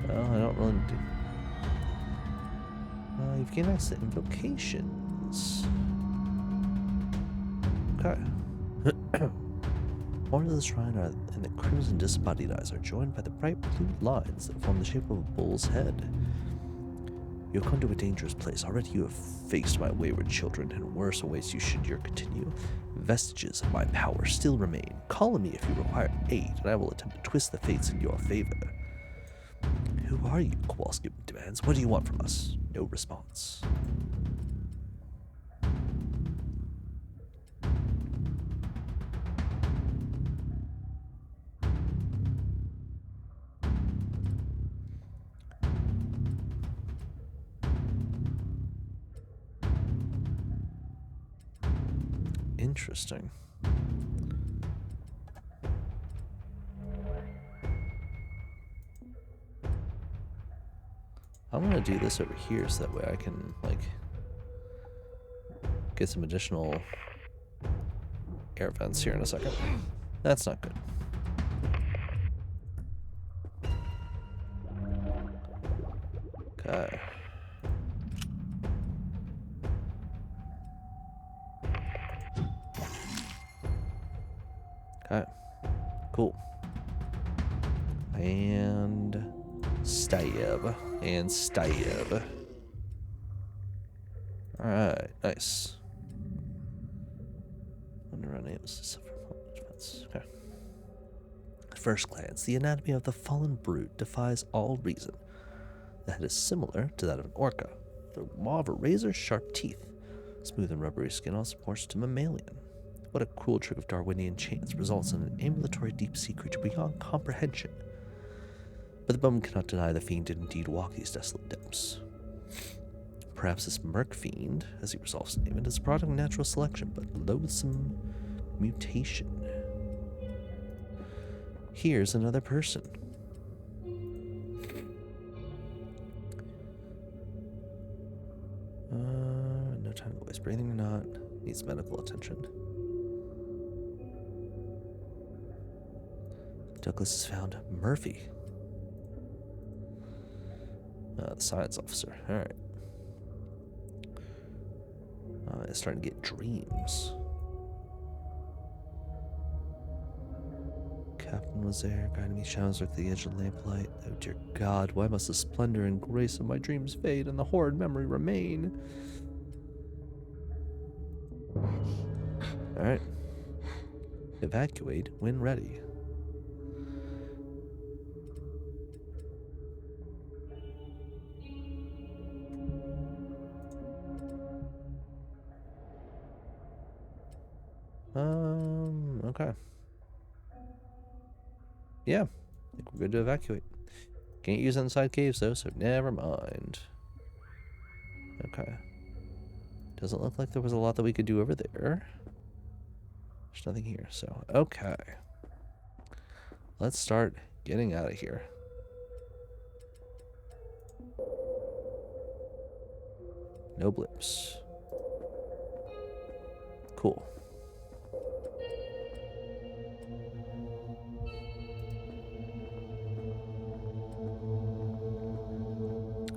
Well, I don't really do. You've gained access to invocations. Okay. Horns of the shrine and the crimson disembodied eyes are joined by the bright blue lines that form the shape of a bull's head. You have come to a dangerous place. Already you have faced my wayward children, and worse awaits you should you continue. Vestiges of my power still remain. Call on me if you require aid, and I will attempt to twist the fates in your favor. Who are you? Kowalski demands. What do you want from us? No response. Interesting. I'm gonna do this over here so that way I can, like, get some additional air vents here in a second. That's not good. Okay. Okay. Cool. And stab. And stab. Alright, nice. Under unable to suffer from defense. Okay. At first glance, the anatomy of the fallen brute defies all reason. The head is similar to that of an orca. The maw of a razor-sharp teeth. Smooth and rubbery skin also points to mammalian. What a cruel trick of Darwinian chance results in an ambulatory deep-sea creature beyond comprehension. But the bum cannot deny the fiend did indeed walk these desolate depths. Perhaps this merc fiend, as he resolves to name it, is a product of natural selection, but loathsome mutation. Here's another person. No time to waste. Breathing or not, needs medical attention. Douglas has found Murphy. The science officer. Alright. It's starting to get dreams. Captain was there, guiding me shadows like the edge of lamplight. Oh dear God, why must the splendor and grace of my dreams fade and the horrid memory remain? Alright. Evacuate when ready. Okay. Yeah, I think we're good to evacuate. Can't use inside caves though, so never mind. Okay. Doesn't look like there was a lot that we could do over there. There's nothing here, so okay. Let's start getting out of here. No blips. Cool.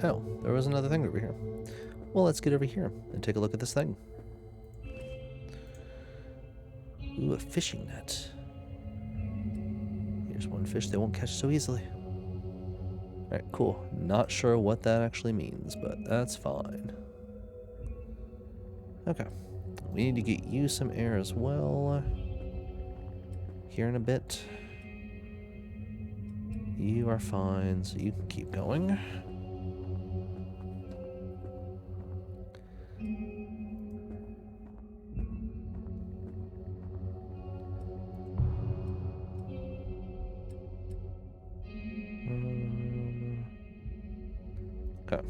Oh, there was another thing over here. Well, let's get over here and take a look at this thing. Ooh, a fishing net. Here's one fish they won't catch so easily. Alright, cool. Not sure what that actually means, but that's fine. Okay. We need to get you some air as well. Here in a bit. You are fine, so you can keep going. Okay,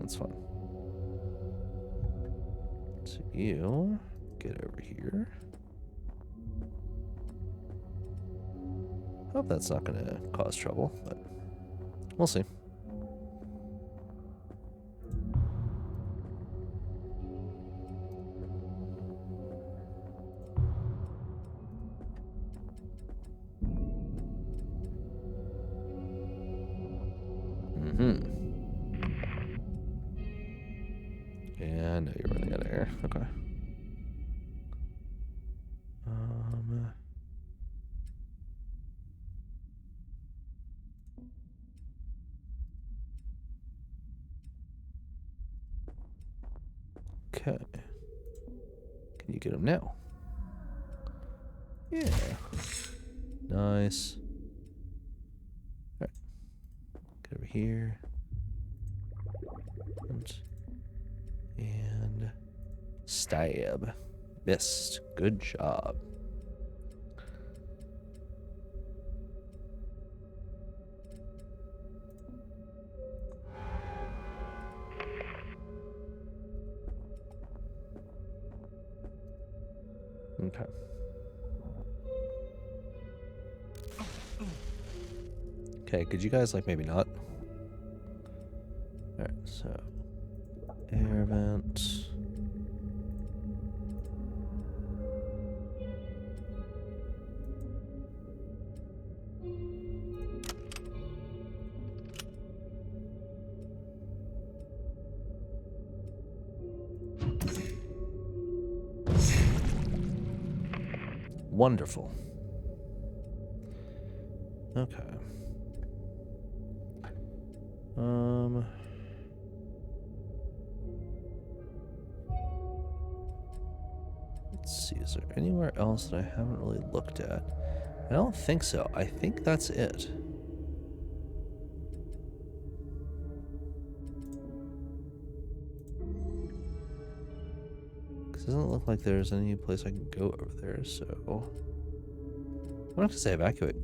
that's fine. So you get over here. Hope that's not going to cause trouble, but we'll see. Yeah, I know you're running out of air. Okay. Okay. Can you get him now? Yeah. Nice. Alright. Get over here. And stab. Missed. Good job. Okay. Okay, could you guys, like, maybe not? Alright, so air vent. Wonderful. Okay. Let's see, is there anywhere else that I haven't really looked at? I don't think so. I think that's it. Because it doesn't look like there's any place I can go over there, so I'm not gonna say evacuate.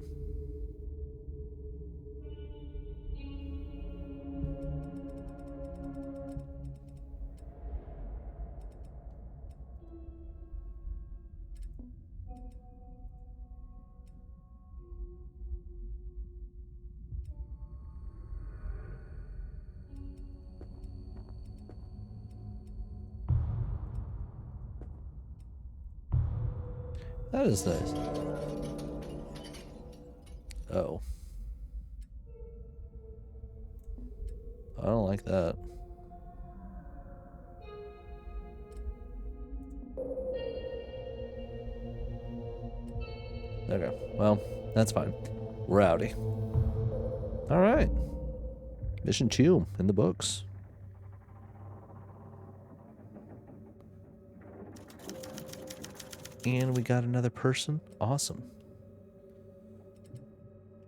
That is nice. Oh. I don't like that. Okay, well, that's fine. Rowdy. Alright. Mission 2 in the books. And we got another person. Awesome.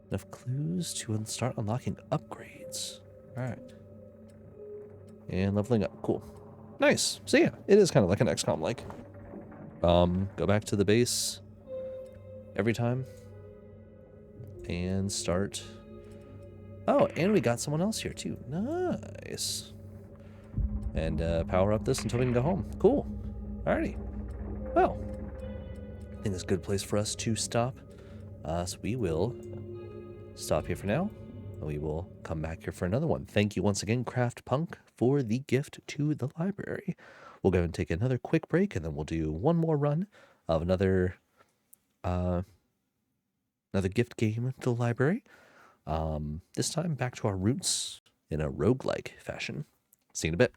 Enough clues to start unlocking upgrades. Alright. And leveling up. Cool. Nice. So yeah, it is kind of like an XCOM like. Go back to the base every time. And start. Oh, and we got someone else here too. Nice. And power up this until we can go home. Cool. Alrighty. Well, I think it's a good place for us to stop. So we will stop here for now. And we will come back here for another one. Thank you once again, Kraft Punk, for the gift to the library. We'll go and take another quick break, and then we'll do one more run of another gift game to the library. This time back to our roots in a roguelike fashion. See you in a bit.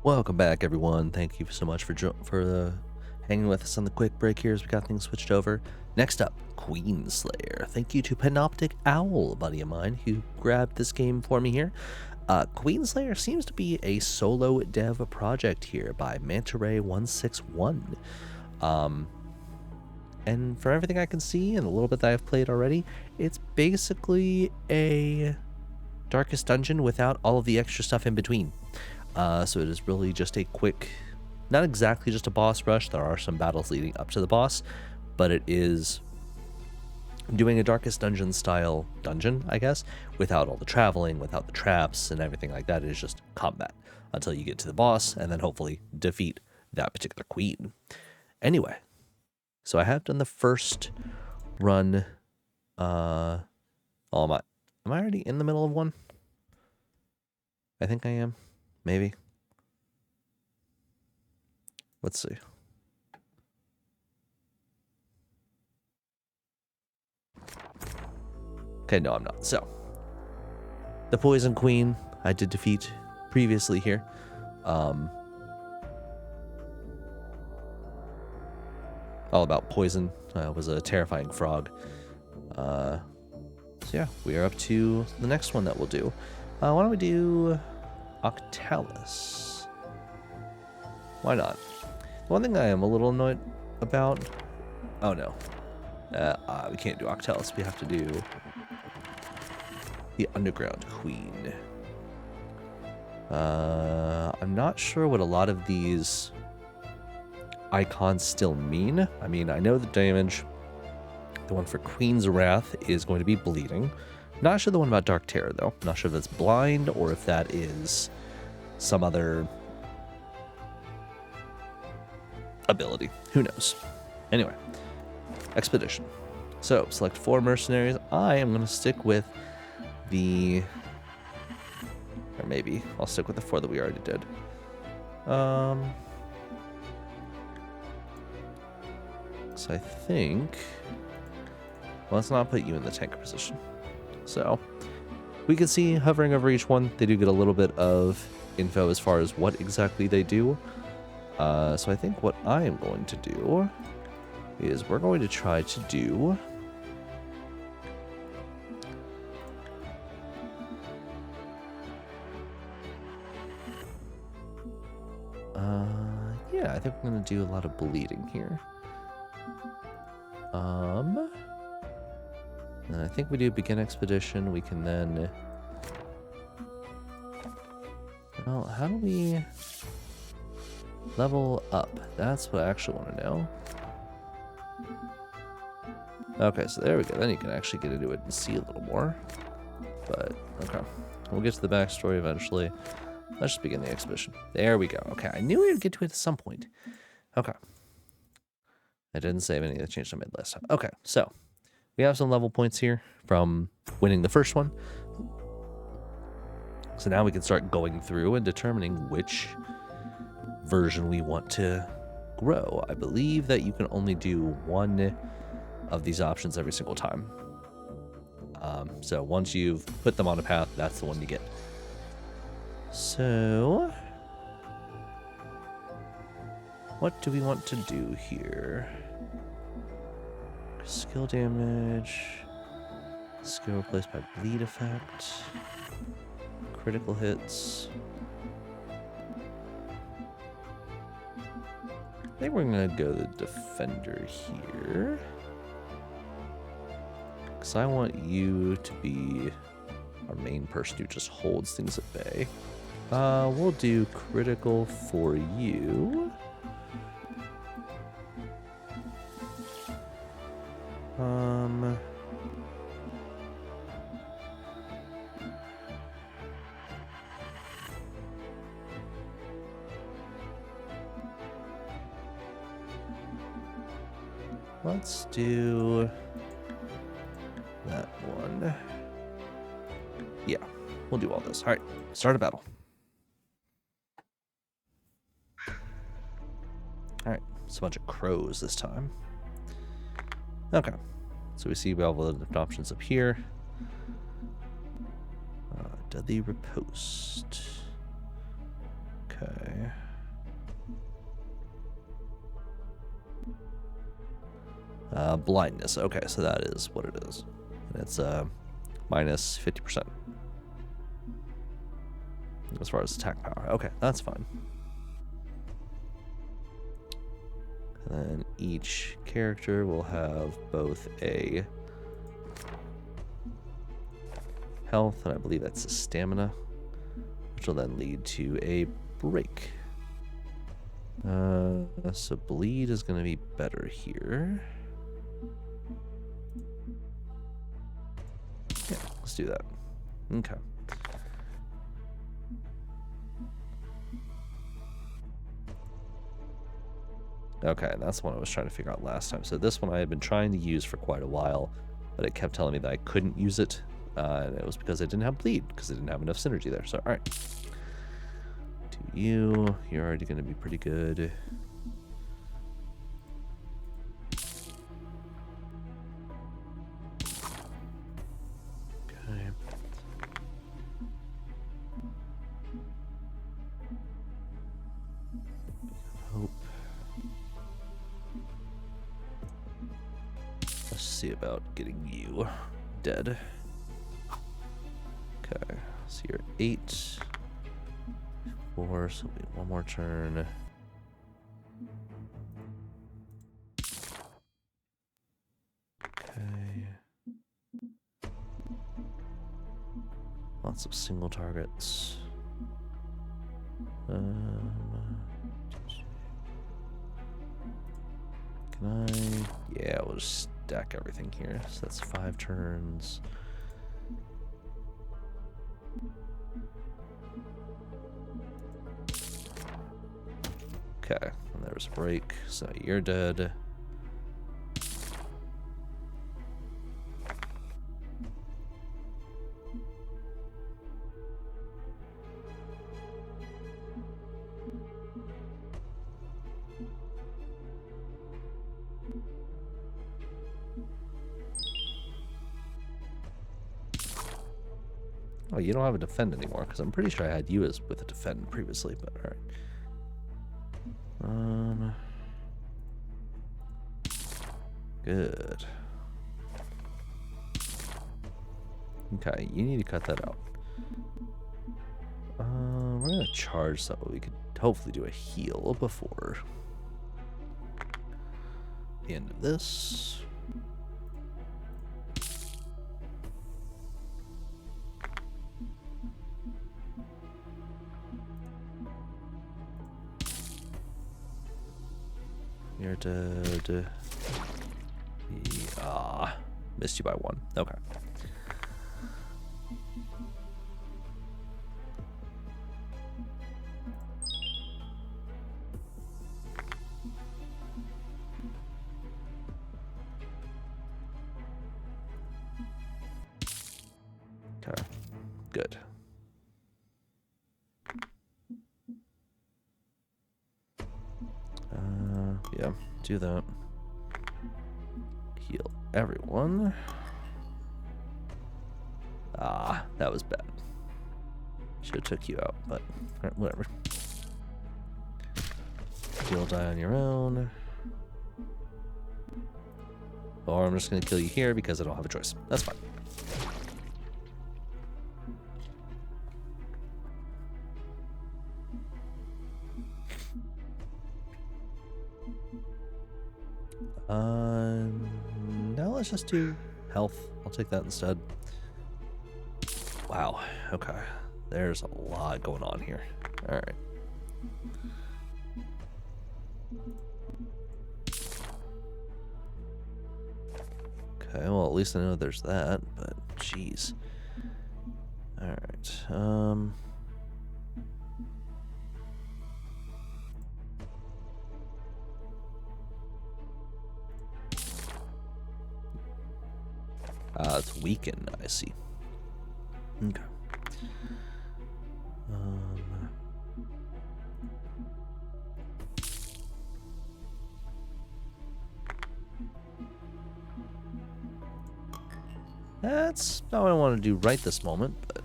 Welcome back, everyone. Thank you so much for hanging with us on the quick break here as we got things switched over. Next up, Queenslayer. Thank you to Panoptic Owl, a buddy of mine, who grabbed this game for me here. Queenslayer seems to be a solo dev project here by MantaRay161. And from everything I can see and a little bit that I've played already, it's basically a Darkest Dungeon without all of the extra stuff in between. So it is really just a quick, not exactly just a boss rush. There are some battles leading up to the boss, but it is doing a Darkest Dungeon style dungeon, I guess, without all the traveling, without the traps and everything like that. It is just combat until you get to the boss and then hopefully defeat that particular queen. Anyway, so I have done the first run. Am I already in the middle of one? I think I am. Maybe. Let's see. Okay, no, I'm not. So, the Poison Queen I did defeat previously here. All about poison. Was a terrifying frog. So yeah, we are up to the next one that we'll do. Why don't we do Octalis? Why not? One thing I am a little annoyed about... Oh no. We can't do Octalis. We have to do the Underground Queen. I'm not sure what a lot of these icons still mean. I mean, I know the damage. The one for Queen's Wrath is going to be bleeding. Not sure the one about Dark Terror, though. Not sure if it's blind or if that is some other ability. Who knows? Anyway, Expedition. So, select 4 mercenaries. I am going to stick with the... Or maybe I'll stick with the 4 that we already did. So I think... Well, let's not put you in the tanker position. So, we can see hovering over each one, they do get a little bit of info as far as what exactly they do. So I think what I am going to do is we're going to try to do... yeah, I think we're going to do a lot of bleeding here. And I think we do begin expedition. We can then... Well, how do we level up? That's what I actually want to know. Okay, so there we go. Then you can actually get into it and see a little more. But, okay. We'll get to the backstory eventually. Let's just begin the expedition. There we go. Okay, I knew we would get to it at some point. Okay. I didn't save any of the changes I made last time. Okay, so we have some level points here from winning the first one. So now we can start going through and determining which version we want to grow. I believe that you can only do one of these options every single time. So once you've put them on a path, that's the one you get. So, what do we want to do here? Skill damage, skill replaced by bleed effect, critical hits. I think we're gonna go the defender here, because I want you to be our main person who just holds things at bay. We'll do critical for you. Let's do that one. Yeah, we'll do all this. All right, start a battle. All right, it's a bunch of crows this time. Okay, so we see we have all the different options up here. Deadly Riposte. Okay. 'Cause I want you to be our main person who just holds things at bay. We'll do critical for you. We'll do that one. Yeah, we'll do all this. All right, start a battle. All right, so much of crows this time. Okay. Blindness. Okay, so that is what it is. And it's minus 50% as far as attack power. Okay, that's fine. And then each character will have both a health, and I believe that's a stamina, which will then lead to a break. So bleed is going to be better here. Yeah, let's do that. Okay. Okay, that's the one I was trying to figure out last time. So this one I had been trying to use for quite a while, but it kept telling me that I couldn't use it, and it was because I didn't have bleed, because I didn't have enough synergy there. So, alright. To you, you're already going to be pretty good. Okay. Hope. Let's see about getting you dead. Okay, so you're 8. 4, so wait, one more turn. Okay. Lots of single targets. Can I? Yeah, we'll just stack everything here. So that's 5 turns. Okay, and there's a break, so you're dead. Oh, you don't have a defend anymore, because I'm pretty sure I had you as with a defend previously, but alright. Good. Okay, you need to cut that out. We're gonna charge so we could hopefully do a heal before the end of this. You're dead. Missed you by 1. Okay. Okay. Good. Yeah, do that. Heal everyone. That was bad. Should have took you out, but whatever. You'll die on your own. Or I'm just going to kill you here because I don't have a choice. That's fine. Now let's just do health. I'll take that instead. Wow. Okay. There's a lot going on here. All right. Okay, well, at least I know there's that, but jeez. All right. It's weakened, I see. Okay. That's not what I want to do right this moment, but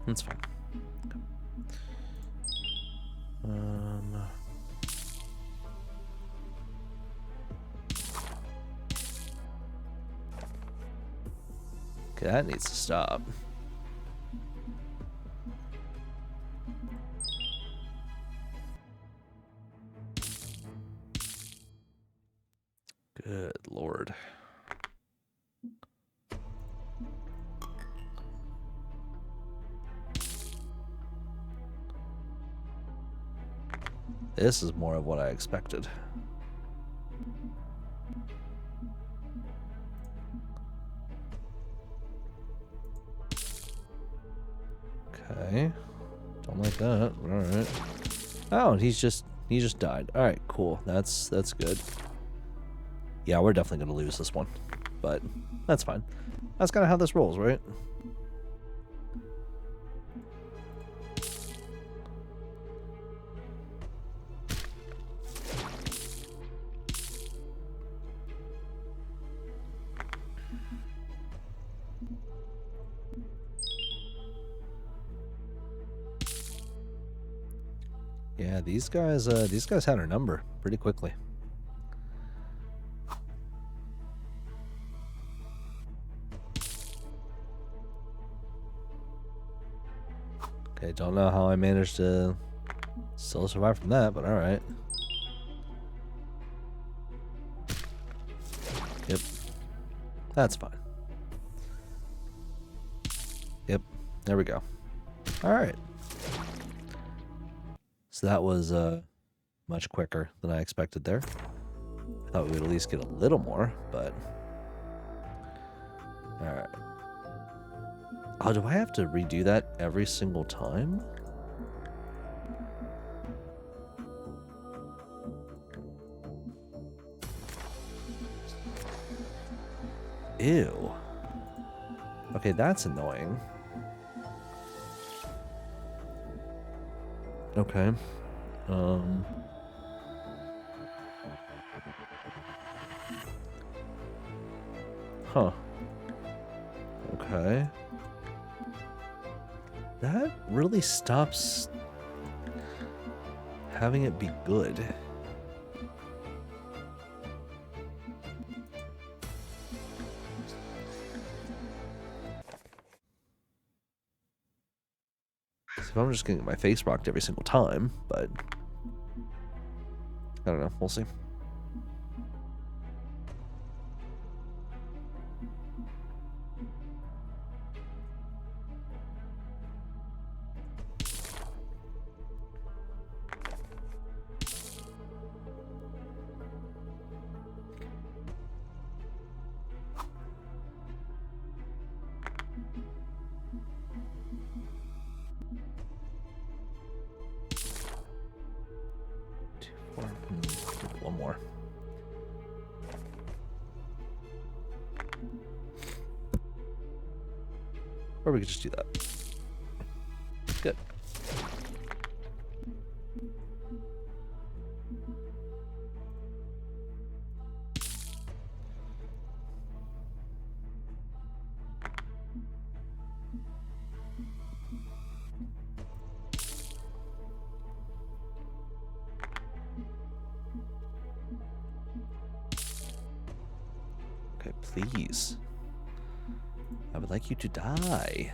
that's fine. Okay. Okay, that needs to stop. Good lord. This is more of what I expected. Okay. Don't like that. Alright. Oh, he just died. Alright, cool. That's good. Yeah, we're definitely gonna lose this one. But that's fine. That's kinda how this rolls, right? Yeah, these guys had our number pretty quickly. Okay, don't know how I managed to still survive from that, but alright. Yep. That's fine. Yep. There we go. Alright. So that was much quicker than I expected there. I thought we would at least get a little more, but... Alright. Oh, do I have to redo that every single time? Ew. Okay, that's annoying. Okay. Huh. Okay. That really stops having it be good. So I'm just gonna get my face rocked every single time, but I don't know. We'll see. One more. Or we could just do that. Good. Okay, please. I would like you to die.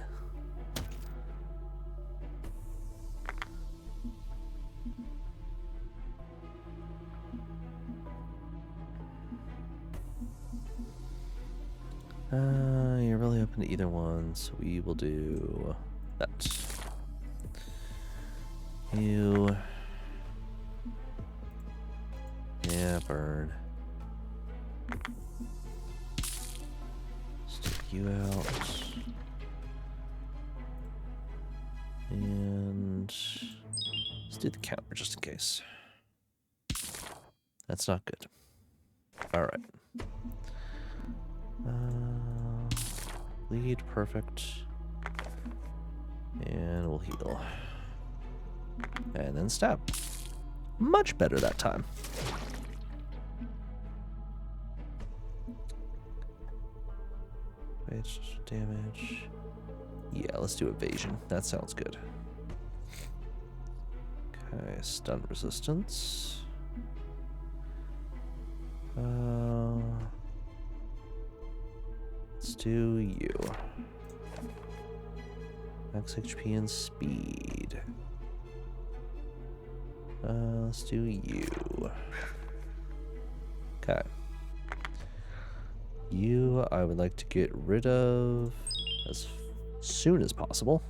You're really open to either one, so we will do that. You. Yeah, burn. Stick you out. And let's do the counter just in case. That's not good. Alright. Bleed, perfect. And we'll heal. And then stab. Much better that time. Wait, damage. Yeah, let's do evasion. That sounds good. Okay, stun resistance. Let's do you. Max HP and speed. Let's do you. Okay. You, I would like to get rid of as soon as possible.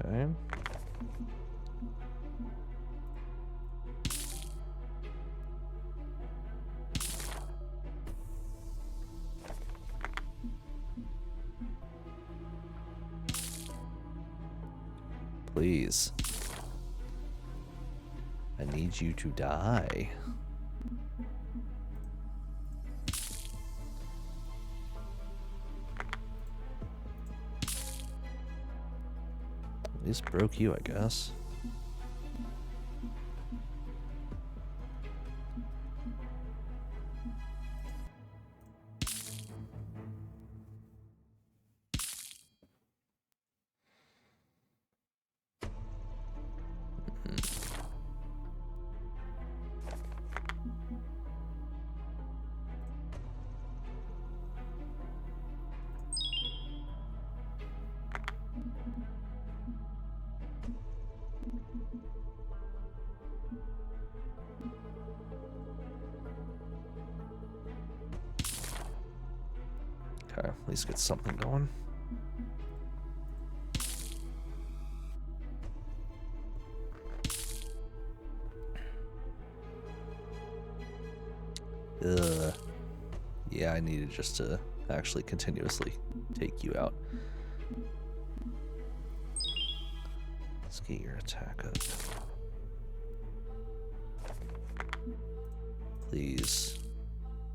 Okay. Please. I need you to die. At least broke you, I guess. Okay, at least get something going. Ugh. Yeah, I needed just to actually continuously take you out. Let's get your attack up. Please.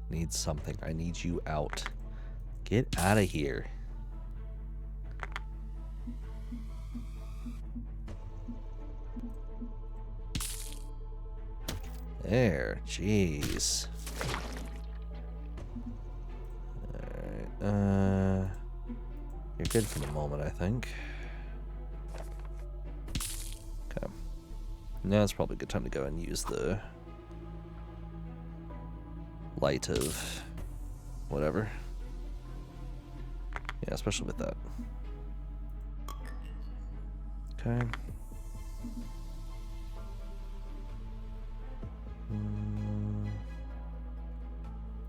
Need something. I need you out. Get out of here. There. Jeez. Alright. You're good for the moment, I think. Okay. Now it's probably a good time to go and use the light of whatever. Yeah, especially with that. Okay.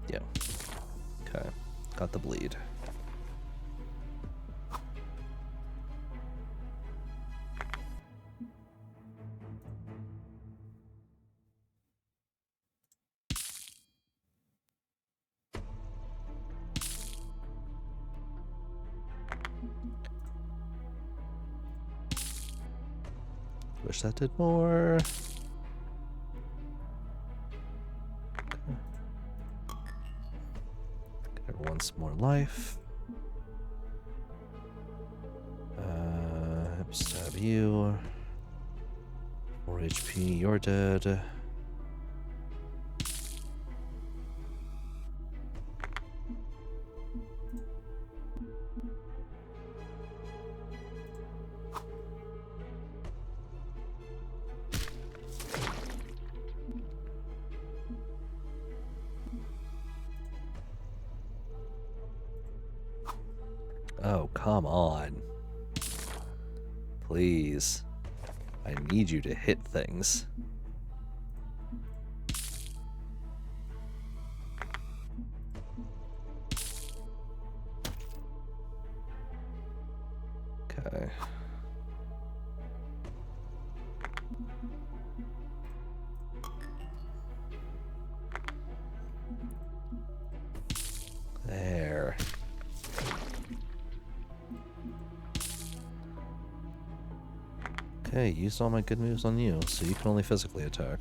Yeah. Okay. Got the bleed. Wish that did more. Okay. Get her once more life. Hip stab you. 4 HP, you're dead. Oh, come on. Please. I need you to hit things. Okay. There. Okay, used all my good moves on you, so you can only physically attack.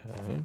Okay.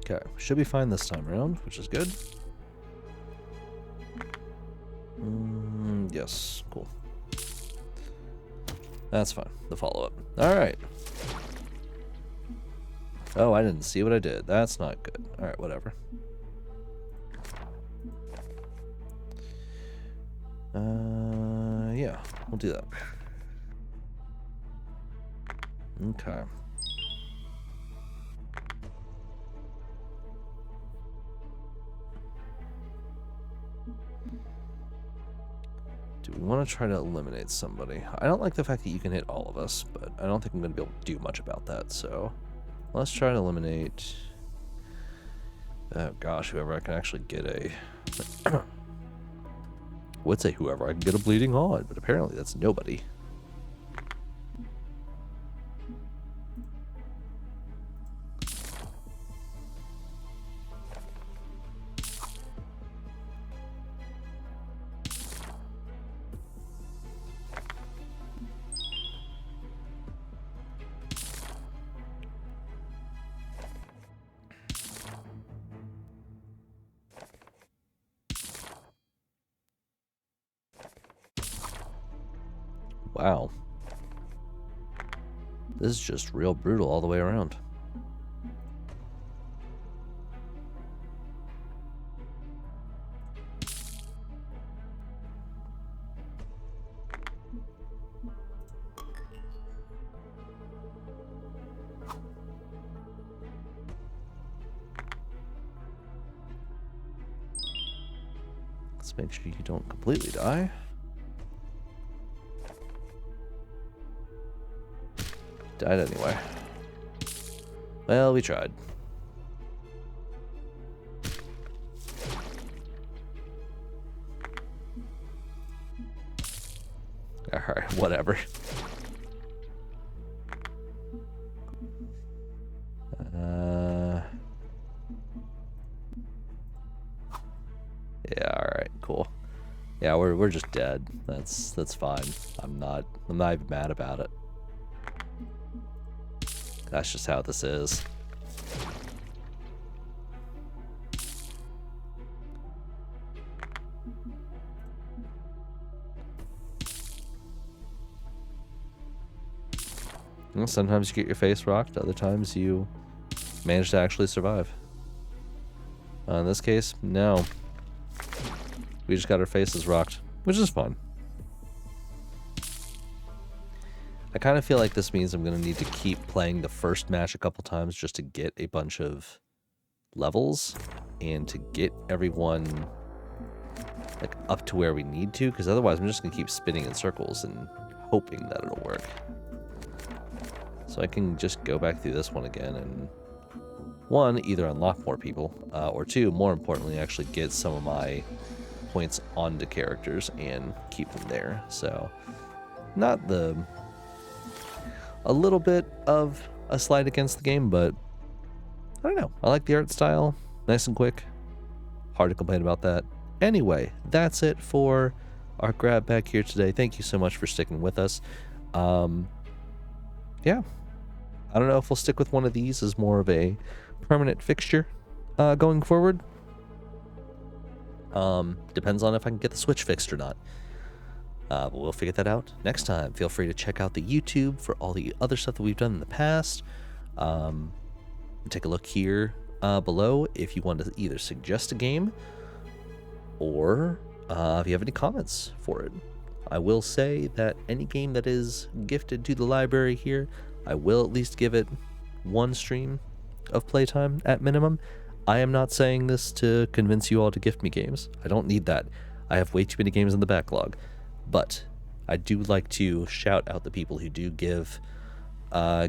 Okay, should be fine this time around, which is good. Yes, cool. That's fine. The follow-up. All right. Oh, I didn't see what I did. That's not good. All right, whatever. Yeah, we'll do that. Okay. Do we want to try to eliminate somebody? I don't like the fact that you can hit all of us, but I don't think I'm going to be able to do much about that, so let's try to eliminate... Oh gosh, whoever I can actually get a... would say whoever I can get a bleeding heart, but apparently that's nobody. Wow. This is just real brutal all the way around. Let's make sure you don't completely die. Died anyway. Well, we tried. Alright, whatever. Yeah, alright, cool. Yeah, we're just dead. That's fine. I'm not even mad about it. That's just how this is. Well, sometimes you get your face rocked, other times you manage to actually survive. In this case, no. We just got our faces rocked, which is fun. I kind of feel like this means I'm going to need to keep playing the first match a couple times just to get a bunch of levels and to get everyone like up to where we need to, because otherwise I'm just going to keep spinning in circles and hoping that it'll work. So I can just go back through this one again and, one, either unlock more people, or two, more importantly, actually get some of my points onto characters and keep them there. So, not the... a little bit of a slight against the game, but I don't know. I like the art style. Nice and quick. Hard to complain about that. Anyway, that's it for our grab bag here today. Thank you so much for sticking with us. Yeah. I don't know if we'll stick with one of these as more of a permanent fixture going forward. Depends on if I can get the Switch fixed or not. But we'll figure that out next time. Feel free to check out the YouTube for all the other stuff that we've done in the past. Take a look here below if you want to either suggest a game or if you have any comments for it. I will say that any game that is gifted to the library here, I will at least give it one stream of playtime at minimum. I am not saying this to convince you all to gift me games. I don't need that. I have way too many games in the backlog. But I do like to shout out the people who do give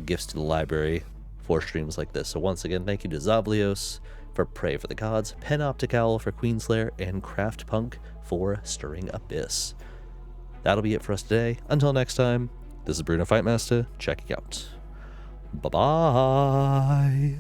gifts to the library for streams like this. So once again, thank you to Xavlios for Praey For The Gods, Penoptic Owl for Queenslayer, and Kraft Punk for Stirring Abyss. That'll be it for us today. Until next time, this is Bruno Fightmaster checking out. Bye-bye.